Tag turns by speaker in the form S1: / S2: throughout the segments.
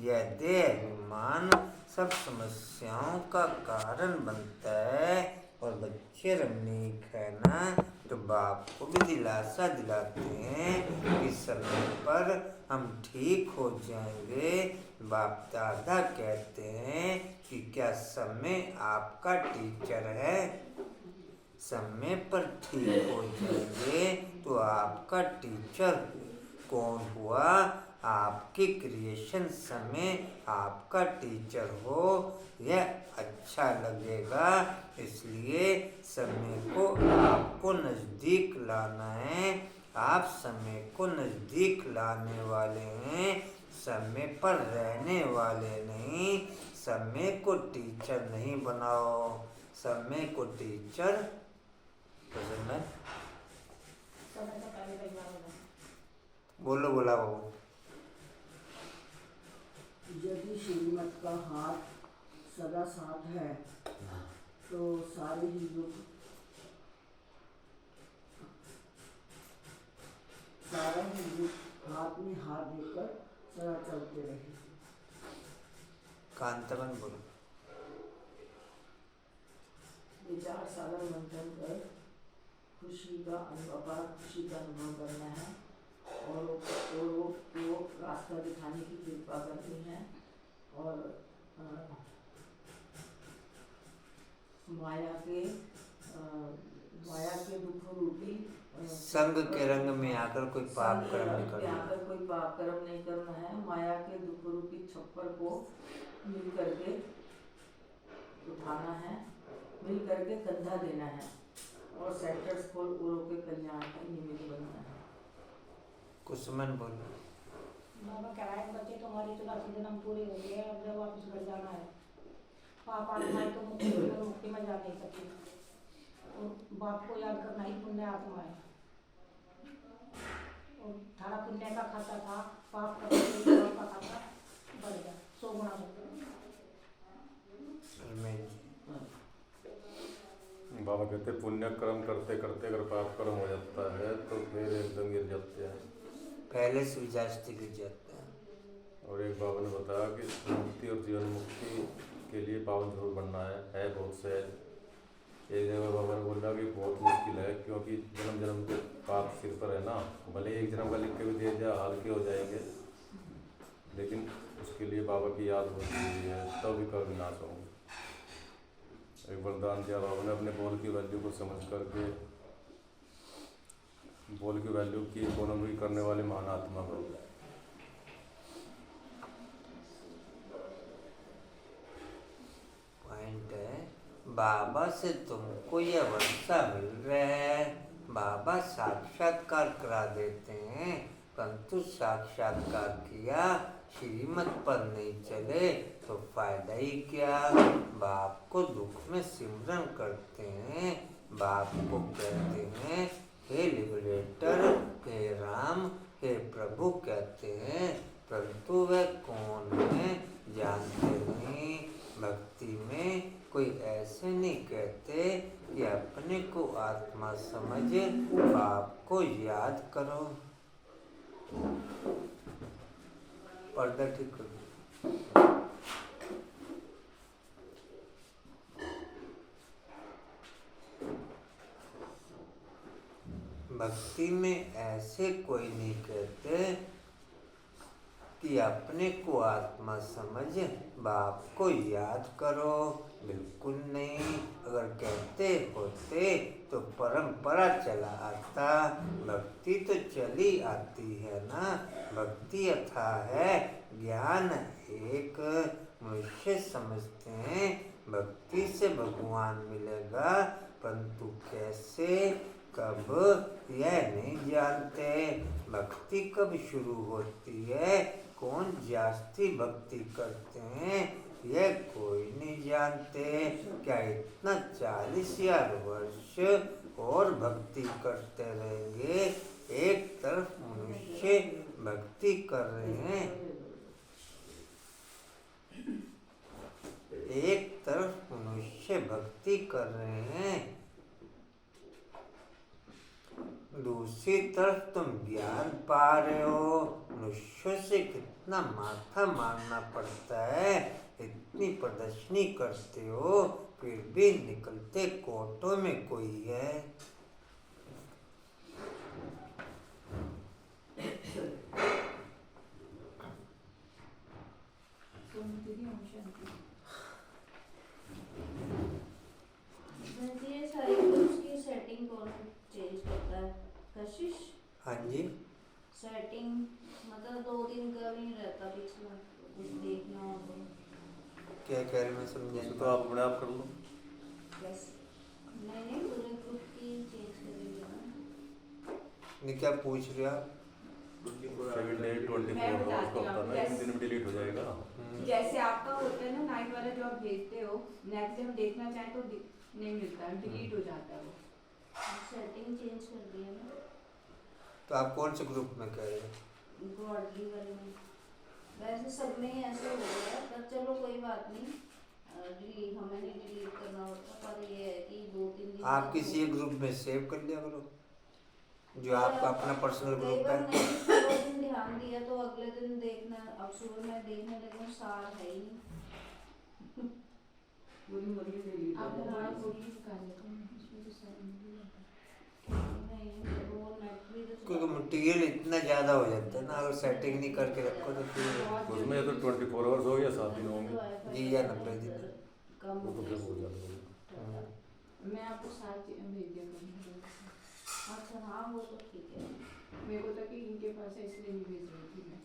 S1: यह देह अभिमान सब समस्याओं का कारण बनता है। और बच्चे रमणीक है ना, तो बाप को भी दिलासा दिलाते हैं कि समय पर हम ठीक हो जाएंगे। बाप दादा कहते हैं कि क्या समय आपका टीचर है? समय पर ठीक हो जाएंगे तो आपका टीचर कौन हुआ? आपकी क्रिएशन समय आपका टीचर हो, यह अच्छा लगेगा। इसलिए समय को आपको नज़दीक लाना है। आप समय को नज़दीक लाने वाले हैं, समय पर रहने वाले नहीं। समय को टीचर नहीं बनाओ, समय को टीचर पसंद है। बोलो बोला बाबू।
S2: यदि श्रीमत का हाथ सदा साथ है तो सारे ही युग सारा ही युग हाथ में हाथ देकर सदा चलते रहे।
S1: कांतवन बोलो।
S2: विचार सागर मंथन कर खुशी का अपार खुशी का अनुभव करना है और वो रास्ता दिखाने की कृपा करनी है। और माया के दुख रूपी
S1: संग के रंग में आकर कोई पाप कर्म नहीं करना
S2: है। माया के दुख रूपी छप्पर को मिल करके उठाना है, मिल करके कंधा देना है और सेंटर्स खोल उड़ों के कल्याण का निमित्त बनना है।
S1: कुसुमन बोलो।
S3: बाबा कह रहा है बच्चे तुम्हारी 84 जन्म पूरे हो गए, अब जब वापस घर जाना है। पाप आत्माएं तो मुक्ति में जा नहीं सकती, और बाप को याद करना ही पुण्य आत्मा है। और थारा पुण्य का खाता था, पाप का खाता बढ़ गया 100 गुना बढ़ गया।
S4: बाबा कहते पुण्य कर्म करते करते अगर पाप कर्म हो जाता है तो फिर एकदम गिर जाते हैं,
S1: पहले से जास्ती गिर जाते हैं।
S4: और एक बाबा ने बताया कि मुक्ति और जीवन मुक्ति के लिए पावन जरूर बनना है बहुत सहज। एक जगह बाबा ने बोला कि बहुत मुश्किल है, क्योंकि जन्म जन्म के पाप सिर पर है ना, भले एक जन्म का लिख के भी दे दिया हल्के हो जाएंगे, लेकिन उसके लिए बाबा की याद होती है तब भी कर विनाश होंगे। एक वरदान दिया बाबा ने अपने बोल की वैल्यू को समझ करके, बोल की वैल्यू की इकोनॉमी करने वाले महान आत्मा को।
S1: पॉइंट है, बाबा से तुमको यह वर्षा मिल रहा है, बाबा साक्षात्कार करा देते हैं, परंतु साक्षात्कार किया श्रीमत पर नहीं चले तो फायदा ही क्या? बाप को दुख में सिमरन करते हैं, बाप को कहते हैं हे लिबरेटर, हे राम, हे प्रभु कहते हैं, परंतु वह कौन है जानते नहीं। भक्ति में कोई ऐसे नहीं कहते कि अपने को आत्मा समझ बाप को याद करो। पर्दा ठीक करो। भक्ति में ऐसे कोई नहीं कहते कि अपने को आत्मा समझ बाप को याद करो, बिल्कुल नहीं। अगर कहते होते तो परंपरा चला आता, भक्ति तो चली आती है ना। भक्ति अथाह है, ज्ञान एक। मनुष्य समझते हैं भक्ति से भगवान मिलेगा, परंतु कैसे कब यह नहीं जानते। भक्ति कब शुरू होती है, कौन जास्ती भक्ति करते हैं, यह कोई नहीं जानते। क्या इतना 40,000 वर्ष और भक्ति करते रहेंगे? एक तरफ मनुष्य भक्ति कर रहे हैं, एक तरफ मनुष्य भक्ति कर रहे हैं, दूसरी तरफ तुम ज्ञान पा रहे हो, मनुष्यों से कितना माथा मारना पड़ता है, इतनी प्रदर्शनी करते हो, फिर भी निकलते कोटों में कोई है।
S5: वैसे ये सारी ग्रुप्स की सेटिंग कौन चेंज करता है? कशिश?
S1: हाँ जी,
S5: सेटिंग मतलब 2 दिन का भी नहीं रहता पिछला कुछ देखना हो तो।
S1: क्या कह रहे मैं समझा
S4: उसे
S1: नहीं।
S4: तो आप अपने आप कर लो।
S5: नहीं पूरे ग्रुप की चेंज करेंगे ना।
S1: नहीं, क्या पूछ रहे हो आप?
S4: 7 डे 24
S6: मैं
S4: आवर्स
S6: बताती
S4: का
S6: हूँ
S4: होता है ना,
S6: आपको,
S4: एक दिन में डिलीट हो जाएगा।
S6: जैसे आपका होता है ना नाइट वाला जो आप भेजते हो, नेक्स्ट जब देखना चाहे तो नहीं मिलता, डिलीट हो जाता है वो।
S5: सेटिंग चेंज कर दी है ना
S1: तो आप कौन से ग्रुप में कह रहे हो?
S5: गॉडली वाले में। वैसे सब में ही ऐसे हो गया, पर चलो कोई बात नहीं। डिलीट हमें नहीं डिलीट करना होता, पर ये है कि 2-3 दिन
S1: आप
S5: तक
S1: किसी एक ग्रुप में सेव कर लिया करो, जो आपका अपना पर्सनल
S5: कई
S1: ग्रुप
S5: बार
S1: है।
S5: नहीं, पूरा दिन ध्यान दिया तो अगले दिन देखना, अब सुबह मैं देखने लगी हूँ सार है ही नहीं।
S2: पूरी मुर्गी डिलीट हो
S6: आप
S2: जाती
S6: हमारा
S2: है।
S6: पूरी कर लेते हैं, इसमें तो सारी नहीं होता।
S5: नहीं वो नेट भी तो
S1: क्योंकि मटेरियल इतना ज़्यादा हो जाता है ना, अगर सेटिंग नहीं करके रखो तो फिर
S6: बहुत
S4: उसमें तो 24 आवर्स हो या 7 दिन होंगे,
S1: जी या 90 दिन।
S5: कम
S4: वो
S5: हो
S4: तो
S5: गई
S4: जब हो जाता है।
S6: मैं आपको सारी चीज़ें भेज दिया करूँगी।
S5: अच्छा हाँ वो तो ठीक है।
S6: मेरे को था कि इनके पास है इसलिए नहीं भेज रही थी मैं।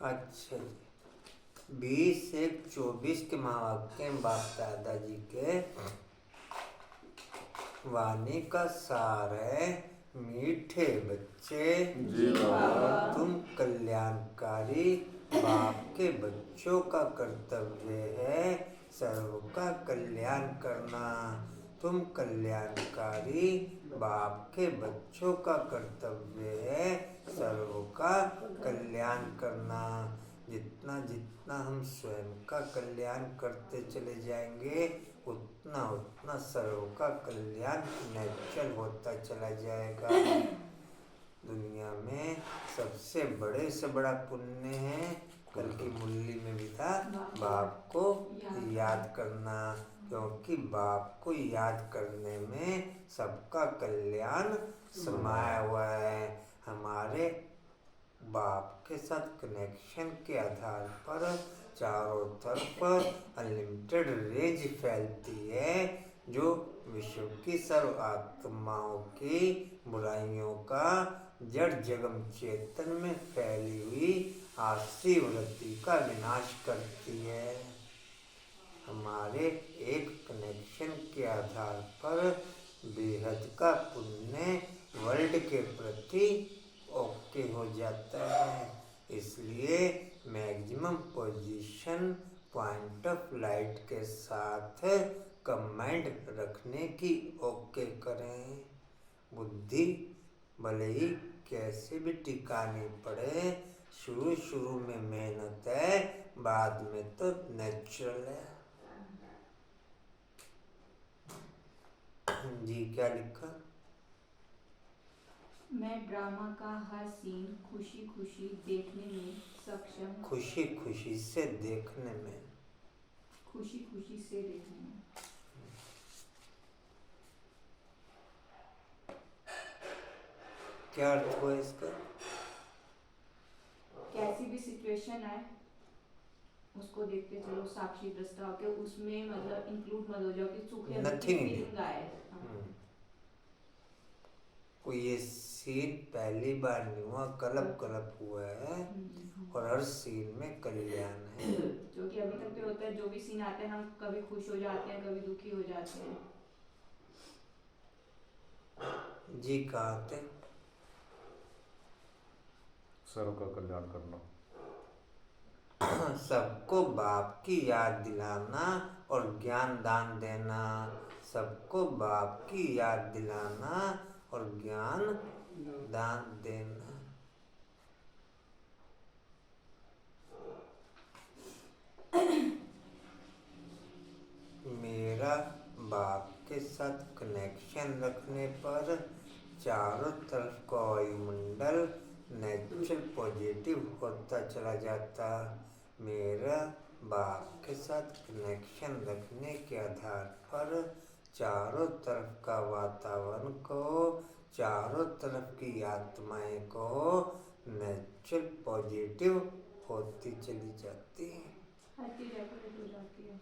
S1: अच्छा जी, 20-1-24 के महावाक्य में बाप दादाजी के वाणी का सार है, मीठे बच्चे
S4: जी बाबा।
S1: तुम कल्याणकारी बाप के बच्चों का कर्तव्य है सर्व का कल्याण करना। तुम कल्याणकारी बाप के बच्चों का कर्तव्य है सर्व का कल्याण करना। जितना जितना हम स्वयं का कल्याण करते चले जाएंगे, उतना उतना सर्व का कल्याण नेचुरल होता चला जाएगा। दुनिया में सबसे बड़े से बड़ा पुण्य है, कल की मुरली में भी था, बाप को याद करना, क्योंकि बाप को याद करने में सबका कल्याण समाया हुआ है। हमारे बाप के साथ कनेक्शन के आधार पर चारों तरफ अनलिमिटेड रेंज फैलती है, जो विश्व की सर्व आत्माओं की बुराइयों का जड़ जगम चेतन में फैली हुई आशी वृत्ति का विनाश करती है। हमारे एक कनेक्शन के आधार पर बेहद का पुण्य वर्ल्ड के प्रति ओके हो जाता है। इसलिए maximum position point of light के साथ कमांड रखने की ओके करें। बुद्धि भले ही कैसे भी टिकानी पड़े, शुरू शुरू में मेहनत है, बाद में तो नेचुरल है। जी क्या लिखा?
S6: मैं ड्रामा का हर सीन खुशी खुशी देखने में सक्षम,
S1: खुशी खुशी से देखने में।
S6: खुशी खुशी से देखने में।
S1: क्या अर्थ हुआ इसका?
S6: कैसी भी सिचुएशन आए उसको देखते चलो, साक्षी दृष्टा होके उसमें मतलब इंक्लूड मत हो जाओ कि सुख या दुख की
S1: Nothing in it.
S6: फीलिंग आए। हाँ।
S1: कोई ये सीन पहली बार नहीं हुआ, कलप कलप हुआ है, और हर सीन में कल्याण है।
S6: जो कि अभी तक भी होता है, जो भी सीन आते हैं हम कभी खुश हो जाते हैं, कभी दुखी हो जाते हैं।
S1: जी कहाँ थे?
S4: सर्व का कल्याण करना,
S1: सबको बाप की याद दिलाना और ज्ञान दान देना। सबको बाप की याद दिलाना और ज्ञान दान देना। मेरा बाप के साथ कनेक्शन रखने पर चारों तरफ का वायुमंडल नेचुरल पॉजिटिव होता चला जाता। मेरा बाप के साथ कनेक्शन रखने के आधार पर चारों तरफ का वातावरण को, चारों तरफ की आत्माएं को नेचुरल पॉजिटिव होती चली जाती है।
S6: हर चीज रेगुलेट हो जाती है।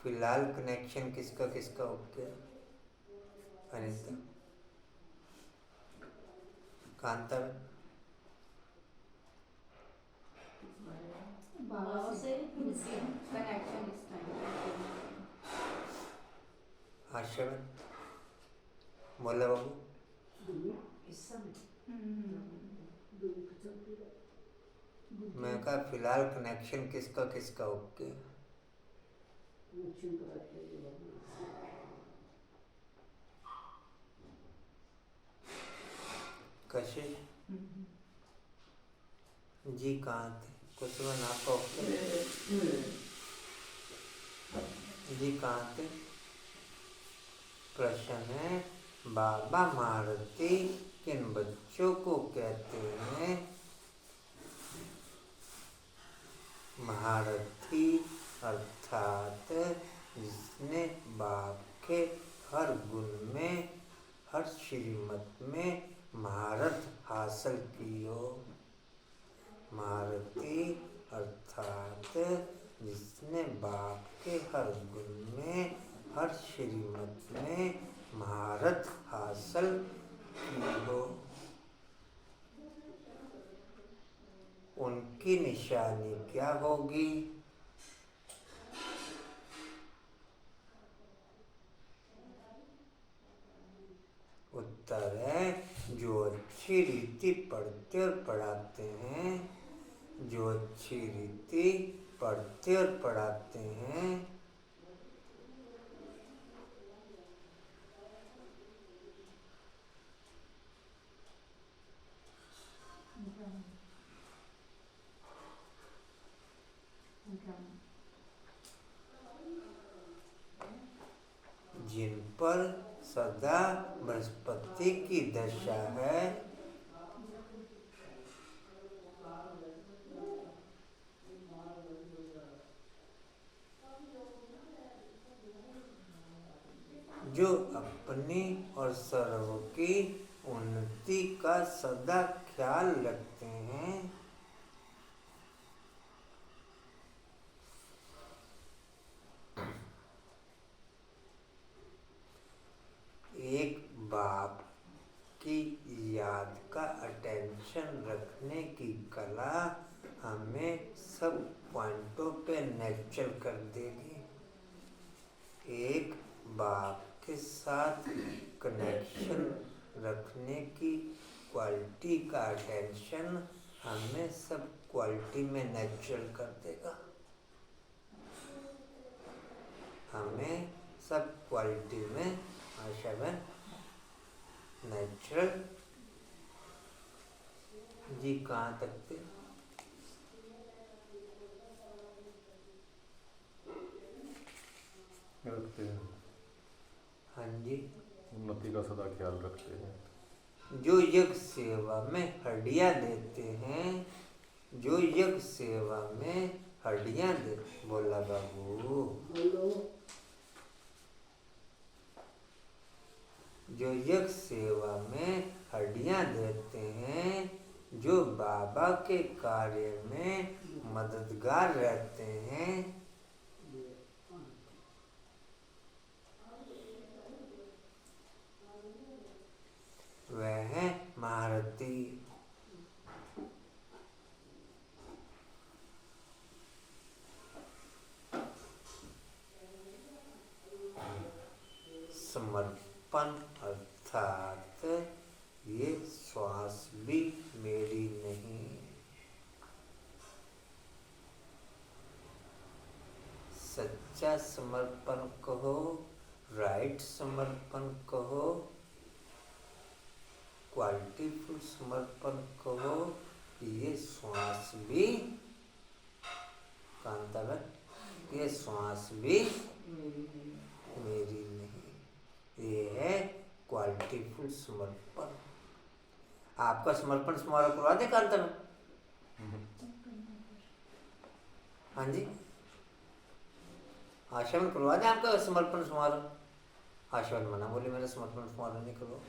S1: फिलहाल कनेक्शन किसका किसका ओके? अनिता, कांता,
S6: बाबा से कनेक्शन इस टाइम
S1: आशा, मोला बाबू,
S2: इस समय
S1: मैं कहा फिलहाल कनेक्शन किसका किसका ओके? कशिश जी कहाँ थे? कुछ में आपका ओके जी कहाँ थे? प्रश्न है, बाबा महारथी किन बच्चों को कहते हैं? महारथी अर्थात जिसने बाप के हर गुण में, हर श्रीमत में महारत हासिल की हो। महारथी अर्थात जिसने बाप के हर गुण में, हर श्रीमत में महारत हासिल की हो। उनकी निशानी क्या होगी? उत्तर है, जो अच्छी रीति पढ़ते और पढ़ाते हैं, जो अच्छी रीति पढ़ते और पढ़ाते हैं, जिन पर सदा बृहस्पति की दशा है, जो अपनी और सर्व की उन्नति का सदा ख्याल रखते हैं, एक बाप की याद का अटेंशन रखने की कला हमें सब पॉइंटों पे नेचुरल कर देगी। एक बाप के साथ कनेक्शन रखने की क्वालिटी का अटेंशन हमें सब क्वालिटी में नेचुरल कर देगा। हमें सब क्वालिटी में आशा में नेचुरल जी कहाँ तक थे?
S4: रखते हैं,
S1: हाँ जी,
S4: उन्नति का सदा ख्याल रखते हैं।
S1: जो यज्ञ सेवा में हड्डियाँ देते हैं, जो यज्ञ सेवा में हड्डियाँ दे, बोला बाबू, जो यज्ञ सेवा में हड्डियाँ देते हैं, जो बाबा के कार्य में मददगार रहते हैं, वह है महारथी। समर्पण अर्थात ये श्वास भी मेरी नहीं, सच्चा समर्पण कहो, राइट समर्पण कहो, क्वालिटीफुल समर्पण कहो, ये श्वास भी कांताबेन ये श्वास भी
S2: मेरी नहीं है।
S1: मेरी नहीं, ये है क्वालिटीफुल समर्पण। आपका समर्पण समारोह करवा दे कांताबेन? हाँ जी, आशा में करवा दे आपका समर्पण समारोह? आशा में मना बोली मेरा समर्पण समारोह नहीं करो,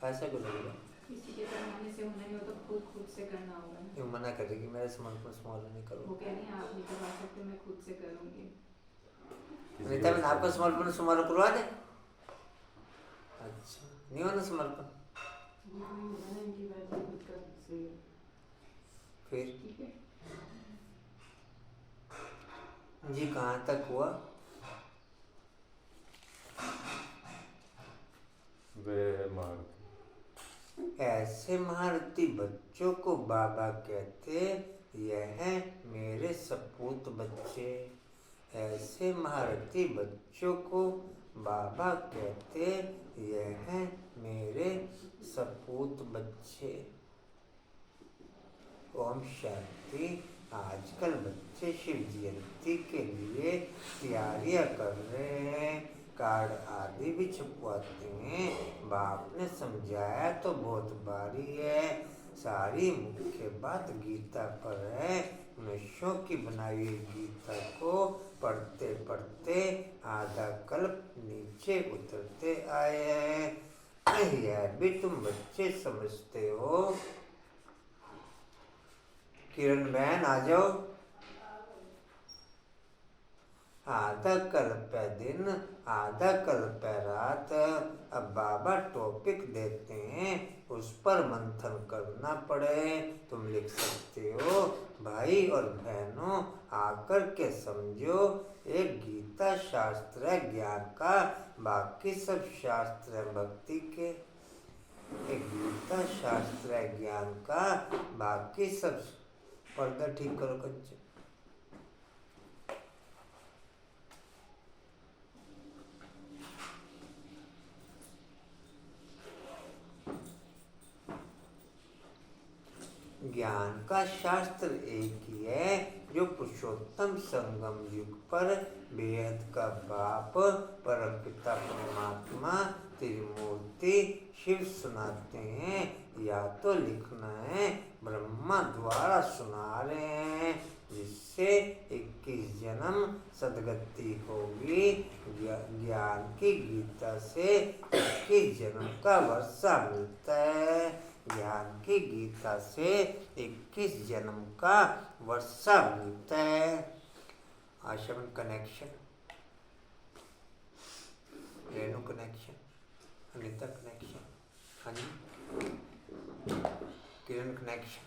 S1: ऐसा क्यों लगेगा?
S6: किसी के करवाने से होना नहीं हो तो खुद से करना होगा ना।
S1: ये मना करेगी मेरा समर्पण समारोह नहीं करो।
S6: वो कह रही है आप नहीं करवा सकते, मैं खुद से करूँगी।
S1: नीता बहन आपका समर्पण समारोह करवा दे? अच्छा, नहीं होना समर्पण?
S2: इनकी बात खुद का सही है।
S1: फिर
S6: ठीक है।
S1: जी कहाँ तक हुआ?
S4: वे महारथी।
S1: ऐसे महारथी बच्चों को बाबा कहते, यह हैं मेरे सपूत बच्चे। ऐसे महारथी बच्चों को बाबा कहते, यह हैं मेरे सपूत बच्चे। ओम शांति। आजकल बच्चे शिव जयंती के लिए तैयारियां कर रहे हैं, कार्ड आदि भी छपवाते हैं। बाप ने समझाया तो बहुत बारी है, सारी मुख्य बात गीता पर है। मनुष्यों की बनाई हुई गीता को पढ़ते पढ़ते आधा कल्प नीचे उतरते आए हैं, यह भी तुम बच्चे समझते हो। किरण बहन आ जाओ। आधा कल्प है दिन, आधा कल्प है रात। अब बाबा टॉपिक देते हैं, उस पर मंथन करना पड़े। तुम लिख सकते हो, भाई और बहनों आकर के समझो, एक गीता शास्त्र है ज्ञान का, बाकी सब शास्त्र है भक्ति के। एक गीता शास्त्र है ज्ञान का, बाकी सब। पर्दा ठीक करो कंचे। ज्ञान का शास्त्र एक ही है, जो पुरुषोत्तम संगम युग पर बेहद का बाप परमपिता परमात्मा त्रिमूर्ति शिव सुनाते हैं। या तो लिखना है, ब्रह्मा द्वारा सुना रहे हैं, जिससे 21 जन्म सदगति होगी। ज्ञान की गीता से 21 जन्म का वर्षा मिलता है। ज्ञान की गीता से 21 जन्म का वर्षा मिलता है। आश्रम connection, Renu connection, Anita connection, हाँ जी, किरण कनेक्शन,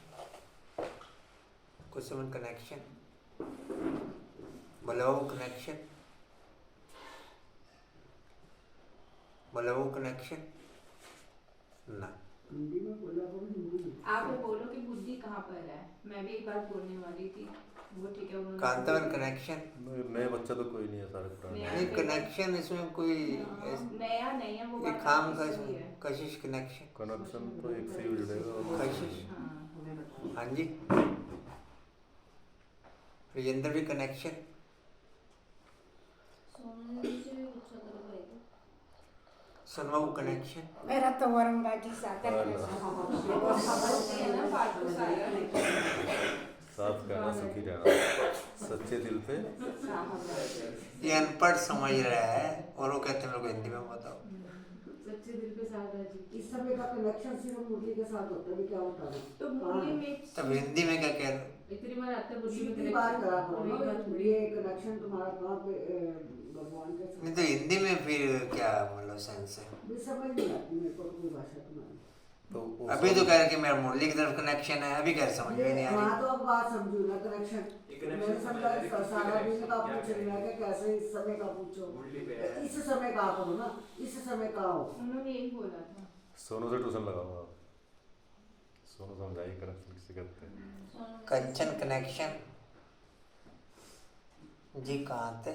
S1: कुसुमन कनेक्शन, बलवाऊ कनेक्शन, बलवाऊ कनेक्शन ना।
S2: हिंदी में बोला करो, हिंदी में।
S6: आप ये बोलो कि बुद्धि कहाँ पर है, मैं भी एक बार बोलने वाली थी, वो ठीक है उन्होंने।
S1: कांतावन कनेक्शन
S4: नए बच्चा तो कोई नहीं है, सारे पुराने हैं।
S1: नहीं, कनेक्शन इसमें कोई
S6: नया नहीं है वो,
S1: ये
S6: बात
S1: काम
S6: आपकी
S1: का
S6: सही है।
S1: कशिश कनेक्शन,
S4: कनेक्शन तो एक से ही जुड़ेगा और
S1: कशिश,
S6: हाँ।
S1: हाँ जी, राजेंद्र भी कनेक्शन,
S5: सोनू जी से भी पूछा करो भाई को।
S1: सनवाऊ कनेक्शन,
S3: मेरा तो वरुण भाई के साथ है।
S6: समझती है ना फालतू सारा।
S4: साथ कहना, सुखी रहना, सच्चे दिल पे।
S1: ये अनपढ़ समझ रहा है और वो कहते हैं मेरे को हिंदी में बताओ।
S6: सच्चे दिल पे साथ है जी।
S2: इस समय का कनेक्शन सिर्फ मुरली के साथ होता है, क्या होता है?
S6: तो मुरली में
S1: तब हिंदी में क्या कह रहे हो?
S6: इतनी बार आता है मुरली में
S2: सीधी बात करा करो
S6: वही
S2: ना,
S6: बात
S2: ये कनेक्शन तुम्हारा कहाँ पे भगवान के साथ?
S1: नहीं तो हिंदी में फिर क्या मतलब सेंस है?
S2: भी समझ नहीं आती मेरे को कोई भाषा तुम्हारी।
S4: तो वो
S1: अभी तो कह रहे कि मेरा मुरली की तरफ कनेक्शन है, अभी कह रहे समझ में नहीं आ
S2: हाँ
S1: रही।
S2: तो अब बात समझू ना, कनेक्शन मैंने समझा। सारा दिन का पूछ रही है कि कैसे इस समय का पूछो, इस समय का करो ना, इस समय का हो।
S6: उन्होंने यही बोला था।
S4: सोनू से ट्यूशन लगाऊंगा, सोनू समझाइए कनेक्शन किसे कहते हैं।
S1: कंचन कनेक्शन जी कहाँ थे?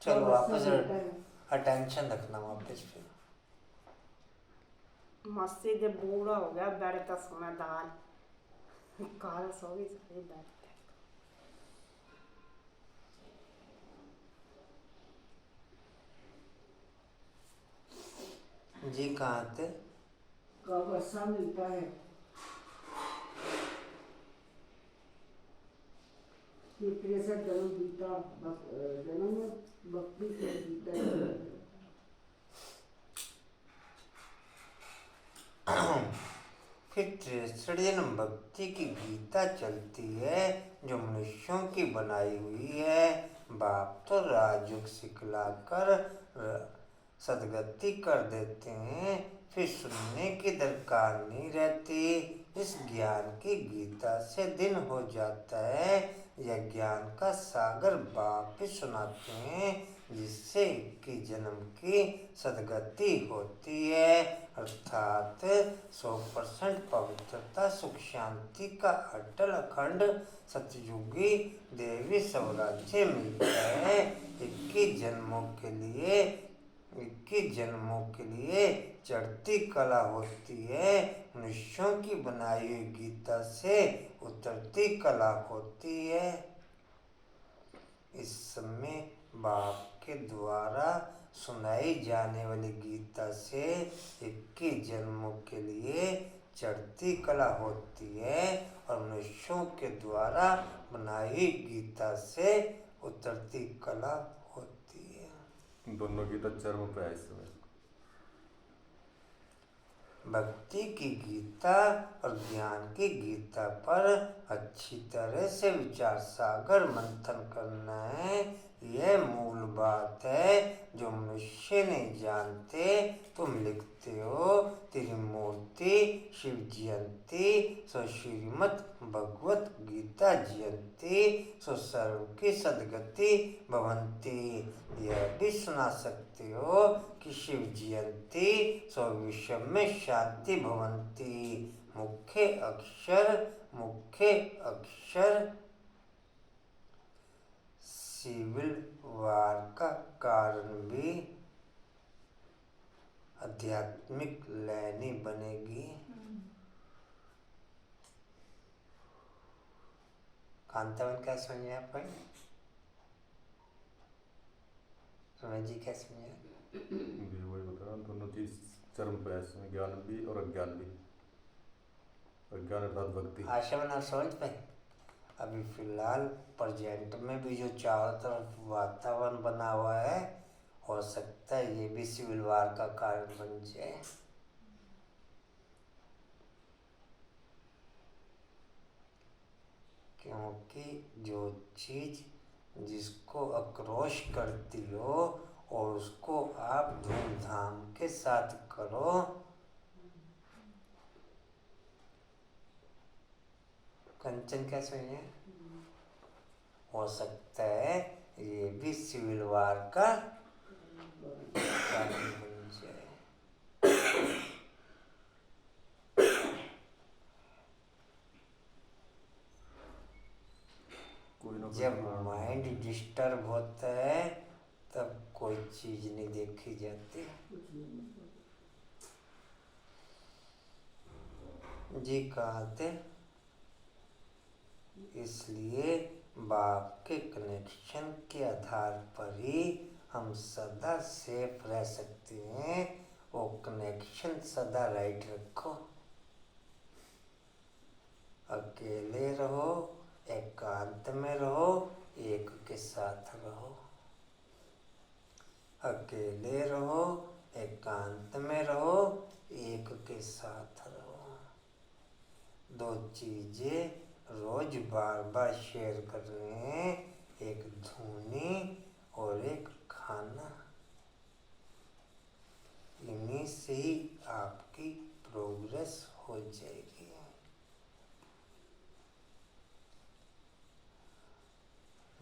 S1: चलो वापस अटेंशन रखना वापस फिर।
S3: मस्ती जब बूढ़ा हो गया बैठता समझदार, काल सो भी सारी बैठते।
S1: जी कहाँ थे?
S2: का वर्षा मिलता है। तीसरे से जन्म गीता जन्म भक्ति से गीता
S1: फिर तीसरे जन्म भक्ति की गीता चलती है जो मनुष्यों की बनाई हुई है। बाप तो राजयोग सिखलाकर सदगति कर देते हैं, फिर सुनने की दरकार नहीं रहती। इस ज्ञान की गीता से दिन हो जाता है। यह ज्ञान का सागर बाप ही सुनाते हैं, जिससे कि जन्म की सदगति होती है, अर्थात 100% पवित्रता सुख शांति का अटल अखंड सतयुगी देवी स्वराज्य मिलता है। 21 जन्मों के लिए चढ़ती कला होती है। मनुष्यों की बनाई हुई गीता से उतरती कला होती है। इस समय बाप के द्वारा सुनाई जाने वाली गीता से 21 जन्मों के लिए चढ़ती कला होती है और मनुष्यों के द्वारा बनाई गीता से उतरती कला होती है।
S4: दोनों गीता चरम पे है इस समय।
S1: भक्ति की गीता और ज्ञान की गीता पर अच्छी तरह से विचार सागर मंथन करना है। यह मूल बात है जो मनुष्य नहीं जानते। तुम लिखते हो त्रिमूर्ति शिव जयंती, सो श्रीमद् भगवत गीता जयंती, सो सर्व की सदगति भवंती। यह भी सुना सकते हो कि शिव जयंती, सो विश्व में शांति भवंती। मुख्य अक्षर सिविल वार का कारण भी आध्यात्मिक लैनी बनेगी। कांतावन क्या समझे आप? समझ जी क्या समझे?
S4: वही बता रहा हूँ, दोनों चीज चरम पे है इसमें, ज्ञान भी और अज्ञान भी। अज्ञान अर्थात भक्ति।
S1: आशा बना समझ पाए। अभी फिलहाल प्रेजेंट में भी जो चारों तरफ वातावरण बना हुआ है, हो सकता है ये भी सिविल वार का कारण बन जाए। क्योंकि जो चीज जिसको आक्रोश करती हो और उसको आप धूमधाम के साथ करो, कंचन क्या सुनिए, हो सकता है ये भी सिविल वार का कारण बन जाए। जब माइंड डिस्टर्ब होता है तब कोई चीज नहीं देखी जाती। जी कहाँ थे? इसलिए बाप के कनेक्शन के आधार पर ही हम सदा सेफ रह सकते हैं। वो कनेक्शन सदा राइट रखो। अकेले रहो, एकांत में रहो, एक के साथ रहो। अकेले रहो, एकांत में रहो, एक के साथ रहो। दो चीजें रोज बार बार शेयर करनी है, एक धुनी और एक खाना। इन्हीं से ही आपकी प्रोग्रेस हो जाएगी।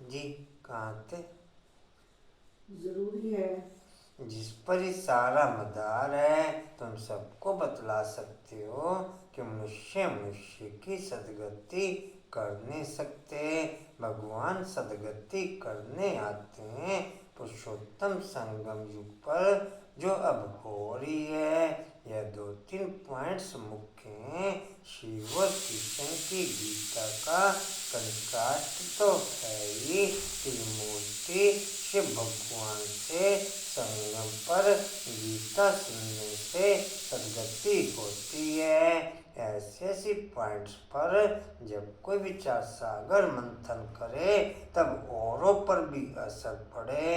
S1: जी कहाँ थे?
S2: जरूरी है।
S1: जिस पर ही सारा मदार है, तुम सबको बतला सकते हो कि मनुष्य की सदगति कर नहीं सकते। भगवान सदगति करने आते हैं। पुरुषोत्तम संगम युग पर जो अब हो रही है, यह 2-3 पॉइंट्स मुख्य हैं। शिव और कृष्ण की गीता का कंट्रास्ट तो है ही। त्रिमूर्ति शिव भगवान से संगम पर गीता सुनने से पॉइंट्स पर जब कोई विचार सागर मंथन करे तब औरों पर भी असर पड़े।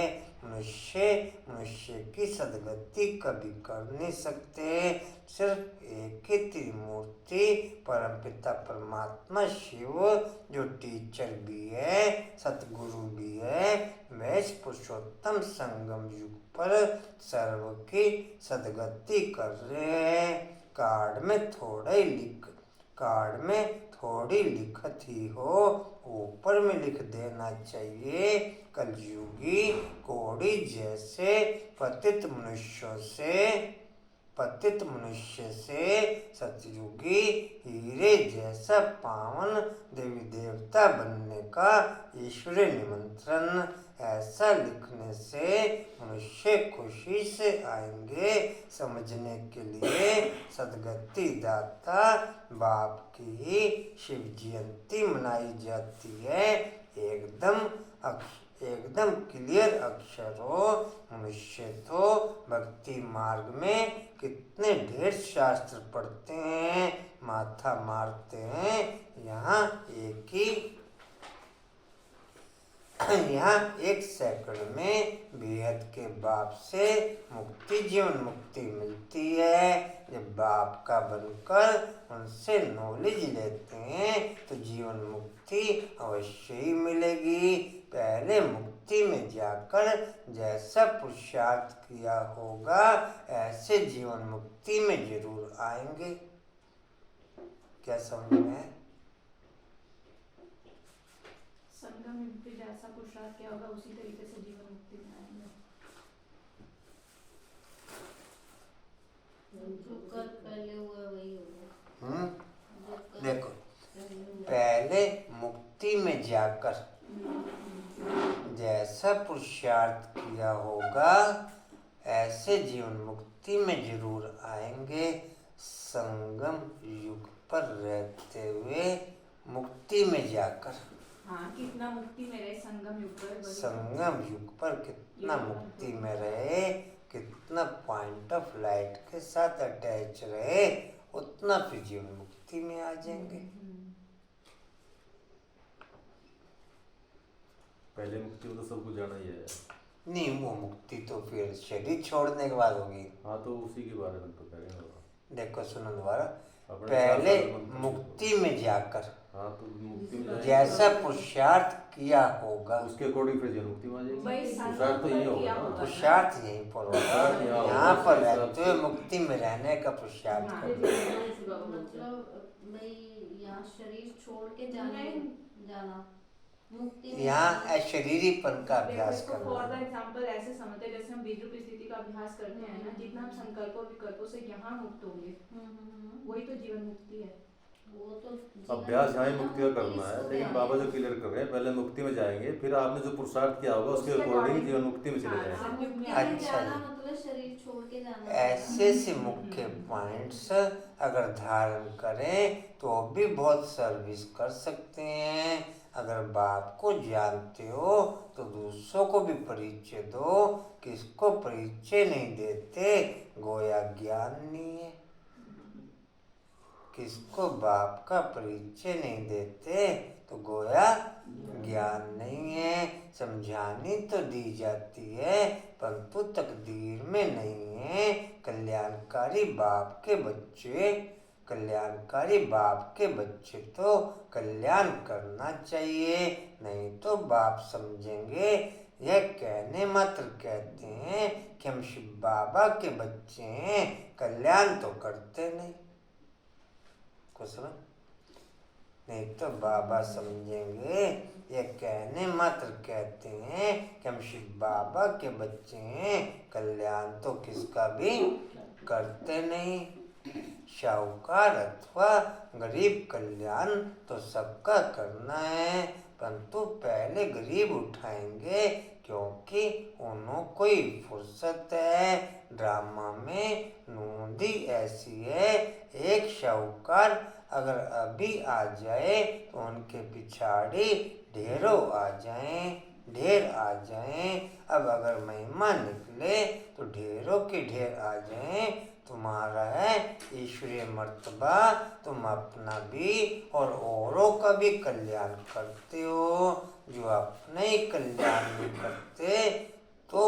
S1: मनुष्य की सदगति कभी कर नहीं सकते। सिर्फ एक ही त्रिमूर्ति परमपिता परमात्मा शिव, जो टीचर भी है सतगुरु भी है, वह इस पुरुषोत्तम संगम युग पर सर्व की सदगति कर रहे हैं। कार्ड में थोड़ी लिखत ही हो, ऊपर में लिख देना चाहिए। कलयुगी कोड़ी जैसे पतित मनुष्य से सतयुगी हीरे जैसा पावन देवी देवता बनने का ईश्वरीय निमंत्रण। ऐसा लिखने से मनुष्य खुशी से आएंगे। समझने के लिए सदगति दाता बाप की ही शिव जयंती मनाई जाती है। एकदम क्लियर अक्षरों। मनुष्य तो भक्ति मार्ग में कितने ढेर शास्त्र पढ़ते हैं, माथा मारते हैं। यहाँ एक सेकंड में बेहद के बाप से जीवन मुक्ति मिलती है। जब बाप का बनकर उनसे नॉलेज लेते हैं तो जीवन मुक्ति अवश्य ही मिलेगी। पहले मुक्ति में जाकर जैसा पुरुषार्थ किया होगा ऐसे जीवन मुक्ति में जरूर आएंगे। क्या समझ में है?
S6: संगम युग पे जैसा पुरुषार्थ किया होगा उसी तरीके से जीवन मुक्ति में आएंगे।
S5: जो कल पहले हुआ वही होगा। जो कल
S1: देखो,
S5: पहले हुआ।
S1: पहले मुक्ति में जाकर जैसा पुरुषार्थ किया होगा ऐसे जीवन मुक्ति में जरूर आएंगे। संगम युग पर रहते हुए मुक्ति में जाकर,
S6: हाँ, कितना मुक्ति में रहे संगम युग पर।
S1: संगम युग पर कितना मुक्ति में रहे, कितना पॉइंट ऑफ लाइट के साथ अटैच रहे, उतना फिर जीवन मुक्ति में आ जाएंगे।
S4: पहले मुक्ति में तो सबको जाना ही है।
S1: नहीं, वो मुक्ति तो फिर शरीर छोड़ने के बाद होगी।
S4: हाँ, तो उसी के बारे में तो कह रहे हैं।
S1: देखो सुनो दोबारा,
S4: अपने
S1: पहले
S4: साथ साथ
S1: मुक्ति में जाकर
S4: हाँ, तो मुक्ति में जाएंगे।
S1: जैसा पुरुषार्थ किया होगा
S4: उसके अकॉर्डिंग फिर जीवन मुक्ति में आ जाएगी।
S6: भाई,
S4: पुरुषार्थ तो यही होगा ना।
S1: पुरुषार्थ यहीं पर होगा। यहाँ पर रहते हुए मुक्ति में रहने का पुरुषार्थ करना।
S5: मतलब भाई यहाँ शरीर छोड़ के जाना मुक्ति में
S1: यहाँ शरीरीपन का अभ्यास
S6: फॉर द
S1: करना।
S6: एग्जांपल ऐसे समझते हैं जैसे हम बीज रूप स्थिति का अभ्यास करते हैं ना, जितना हम संकल्पों विकल्पों से यहाँ मुक्त होंगे वही तो जीवन मुक्ति है।
S5: वो तो
S4: अभ्यास यहाँ ही मुक्ति का करना है, लेकिन बाबा जो क्लियर कर रहे हैं पहले मुक्ति में जाएंगे, फिर आपने जो पुरुषार्थ किया होगा उसके अकॉर्डिंग जीवन मुक्ति में चले जाएंगे।
S1: अच्छा जी।
S5: मतलब शरीर छोड़ के जाना।
S1: ऐसे से मुख्य पॉइंट्स अगर धारण करें तो भी बहुत सर्विस कर सकते हैं। अगर बाप को जानते हो तो दूसरों को भी परिचय दो। किसको परिचय नहीं देते गोया ज्ञान नहीं है। किसको बाप का परिचय नहीं देते तो गोया ज्ञान नहीं है। समझानी तो दी जाती है परंतु तकदीर में नहीं है। कल्याणकारी बाप के बच्चे तो कल्याण करना चाहिए, नहीं तो बाप समझेंगे यह कहने मात्र कहते हैं कि हम शिव बाबा के बच्चे हैं, कल्याण तो करते नहीं। कुछ समझ नहीं तो बाबा समझेंगे ये कहने मात्र कहते हैं कि हम शिव बाबा के बच्चे हैं, कल्याण तो किसका भी करते नहीं। शाहूकार अथवा गरीब कल्याण तो सबका करना है, परंतु पहले गरीब उठाएंगे क्योंकि उन्हों कोई फुर्सत है। ड्रामा में नूंदी ऐसी है, एक शाहूकार अगर अभी आ जाए तो उनके पिछाड़ी ढेरों आ जाएं। ढेर आ जाएं। अब अगर महिमा निकले तो ढेरों के ढेर आ जाएं। तुम्हारा है ईश्वरीय मर्तबा, तुम अपना भी और औरों का भी कल्याण करते हो। जो अपने ही कल्याण नहीं करते तो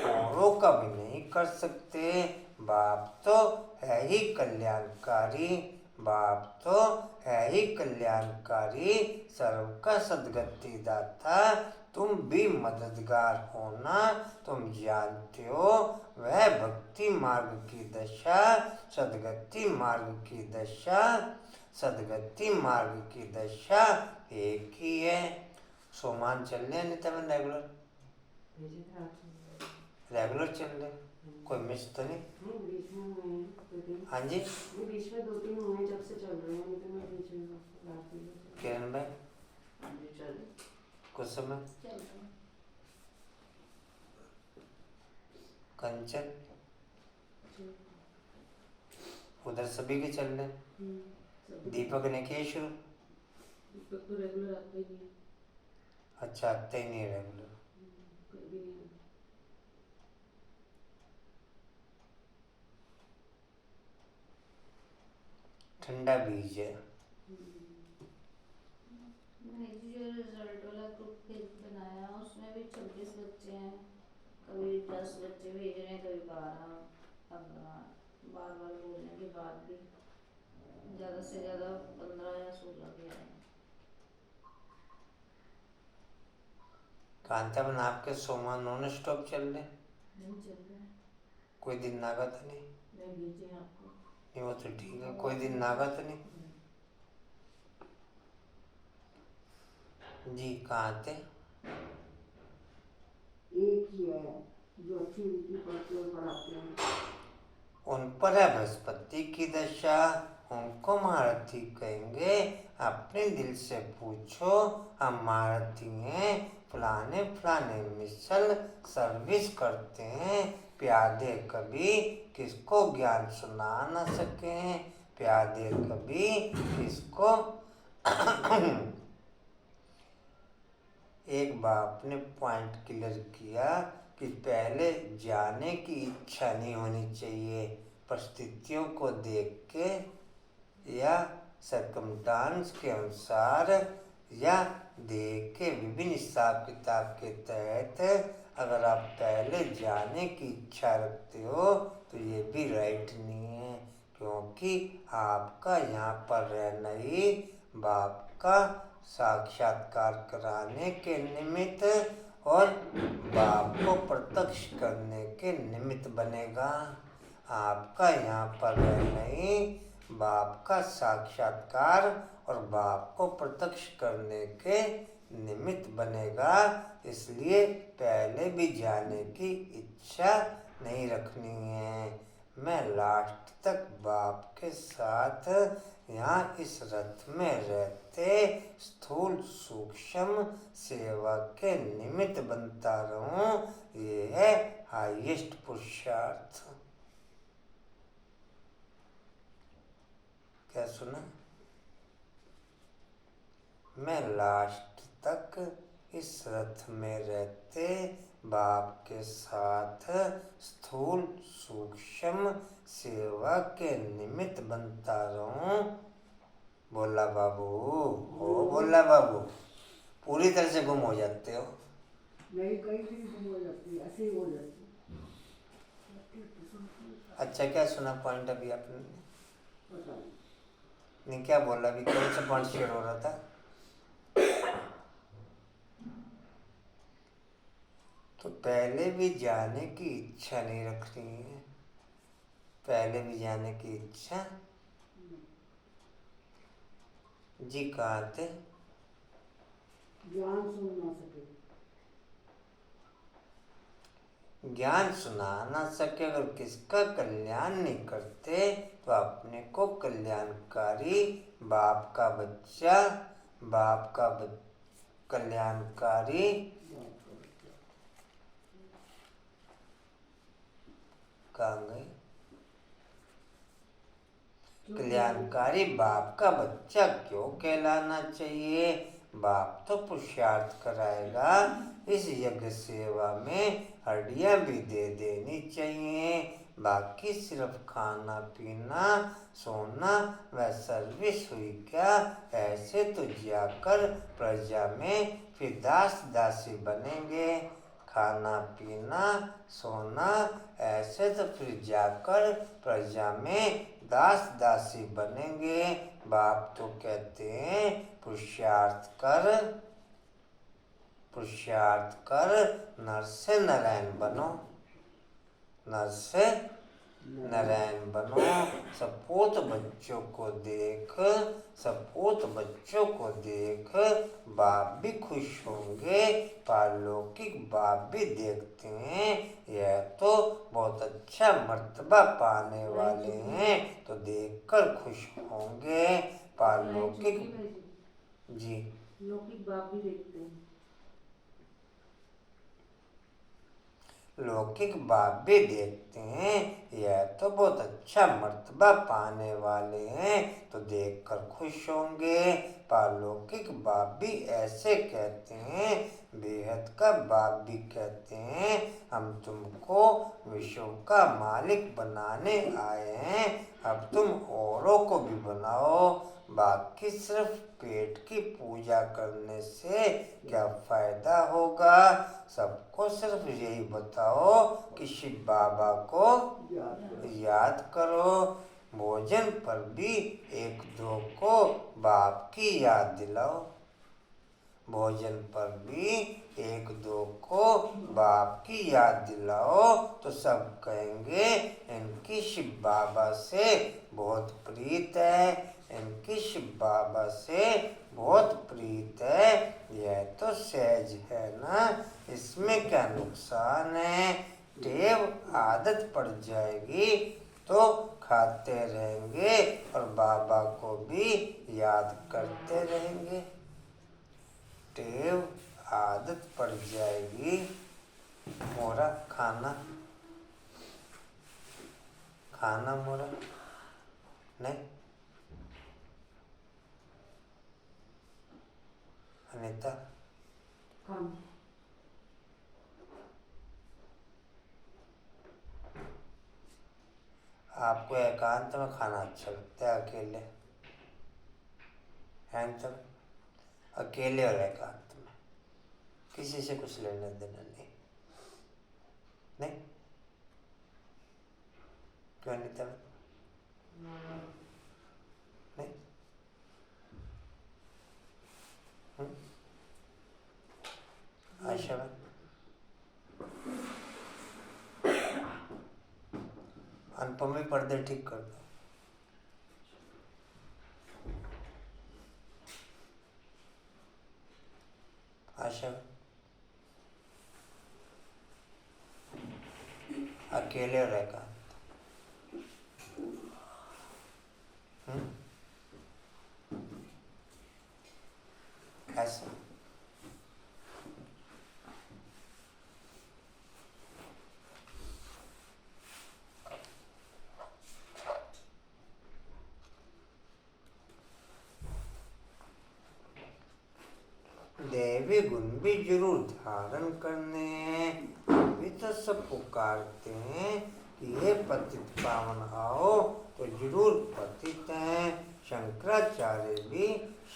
S1: औरों का भी नहीं कर सकते। बाप तो है ही कल्याणकारी, बाप तो है ही कल्याणकारी, सर्व का सद्गति दाता। तुम भी मददगार होना, तुम जानते हो वह भक्ति मार्ग की दशा, सद्गति मार्ग की दशा, सद्गति मार्ग की दशा एक ही है। सोमान चल रहे नहीं तब रेगुलर रेगुलर चल रहे, कोई मिस तो नहीं?
S7: बीच में हुए हैं
S1: हाँ जी
S7: बीच में 2-3 हुए हैं, जब से चल रहे हैं, नहीं तो मैं बीच में रात में
S1: किरण भाई
S2: चल
S1: कुछ समय
S5: चल रहा है।
S1: कंचन उधर सभी के चल रहे, दीपक ने किए शुरू?
S7: दीपक तो रेगुलर आता ही नहीं,
S1: अच्छा आते ही नहीं रेगुलर।
S7: कभी नहीं आता।
S1: ठंडा बीज है।
S5: मैंने जो रिजल्ट वाला ग्रुप बनाया उसमें भी 26 बच्चे हैं, कभी 10 बच्चे भेज रहे हैं, कभी 12। अब बार बार बोलने के बाद भी ज़्यादा से ज़्यादा 15 या 16 के आए हैं।
S1: कांताबन आपके सोमा नॉन स्टॉप चल रहे,
S2: नहीं चल रहा है।
S1: कोई दिन नागा तो नहीं?
S2: मैं भेजे आपको।
S1: नहीं वो तो ठीक है, कोई दिन नागा तो नहीं? जी कहाँ थे?
S7: एक ही है जो अच्छी रीति पढ़ते और पढ़ाते हैं।
S1: उन पर है बृहस्पति की दशा, उनको महारथी कहेंगे। अपने दिल से पूछो, हम महारथी हैं, फलाने फलाने मिसल सर्विस करते हैं। प्यादे कभी किसको ज्ञान सुना न सके, प्यादे कभी किसको एक बाप ने पॉइंट क्लियर किया कि पहले जाने की इच्छा नहीं होनी चाहिए, परिस्थितियों को देख के या सर्कमस्टांस के अनुसार या देख के विभिन्न हिसाब किताब के तहत अगर आप पहले जाने की इच्छा रखते हो तो ये भी राइट नहीं है, क्योंकि आपका यहाँ पर रहना ही बाप का साक्षात्कार कराने के निमित्त और बाप को प्रत्यक्ष करने के निमित्त बनेगा। आपका यहाँ पर रहना ही बाप का साक्षात्कार और बाप को प्रत्यक्ष करने के निमित्त बनेगा। इसलिए पहले भी जाने की इच्छा नहीं रखनी है। मैं लास्ट तक बाप के साथ यहाँ इस रथ में रहते स्थूल सूक्ष्म सेवा के निमित्त बनता रहूं, ये है हाईएस्ट पुरुषार्थ। क्या सुना? मैं लास्ट तक इस रथ में रहते बाप के साथ स्थूल सूक्ष्म सेवा के निमित्त बनता रहूं। बोला बाबू हो, बोला बाबू पूरी तरह से गुम हो जाते हो।
S7: नहीं कई चीज गुम हो जाती है, ऐसे ही हो जाती है।
S1: अच्छा क्या सुना पॉइंट अभी आपने?
S7: पता नहीं।
S1: नहीं क्या बोला अभी, कौन सा पॉइंट शेयर हो रहा था? तो पहले भी जाने की इच्छा नहीं रखनी है, पहले भी जाने की इच्छा। जी कहाँ थे?
S7: ज्ञान सुन ना सके,
S1: ज्ञान सुना ना सके अगर किसका कल्याण नहीं करते तो अपने को कल्याणकारी बाप का बच्चा, बाप का कल्याणकारी कहाँ गए? कल्याणकारी बाप का बच्चा क्यों कहलाना चाहिए? बाप तो पुरुषार्थ कराएगा। इस यज्ञ सेवा में हड्डियां भी दे देनी चाहिए, बाकी सिर्फ खाना पीना सोना व सर्विस हुई क्या? ऐसे तो जाकर प्रजा में फिर दास दासी बनेंगे। खाना पीना सोना ऐसे तो फिर जाकर प्रजा में दास दासी बनेंगे। बाप तो कहते हैं पुरुषार्थ कर नर से नारायण बनो, नर से नारायण बनो। सपूत बच्चों को देख बाप भी खुश होंगे, पारलौकिक बाप भी देखते हैं यह तो बहुत अच्छा मर्तबा पाने वाले हैं, तो देखकर खुश होंगे। पारलौकिक जी
S6: लौकिक बाप भी देखते हैं।
S1: लौकिक बाप भी देखते हैं यह तो बहुत अच्छा मर्तबा पाने वाले हैं, तो देखकर खुश होंगे। पारलौकिक बाप भी ऐसे कहते हैं, बेहद का बाप भी कहते हैं हम तुमको विश्व का मालिक बनाने आए हैं, अब तुम औरों को भी बनाओ। बाकी सिर्फ पेट की पूजा करने से क्या फायदा होगा? सबको सिर्फ यही बताओ कि शिव बाबा को याद करो। भोजन पर भी एक दो को बाप की याद दिलाओ, भोजन पर भी एक दो को बाप की याद दिलाओ, तो सब कहेंगे इनकी शिव बाबा से बहुत प्रीत है, इनकी शिव बाबा से बहुत प्रीत है। यह तो सहज है ना, इसमें क्या नुकसान है? टेव आदत पड़ जाएगी तो खाते रहेंगे और बाबा को भी याद करते रहेंगे। टेव आदत पड़ जाएगी। मोरा खाना मोरा नहीं। अनीता आपको एकांत में खाना अच्छा लगता है, अकेले है तो अकेले और एकांत में किसी से कुछ लेना देना नहीं, नहीं क्यों नहीं तब नहीं? आशा अनुपम भी पर्दे ठीक कर दो। आशा अकेले रहेगा। ऐसा दैवी गुण भी जरूर धारण करने हैं। अभी तो सब पुकारते हैं कि ये पतित पावन आओ, तो जरूर पतित हैं। शंकराचार्य भी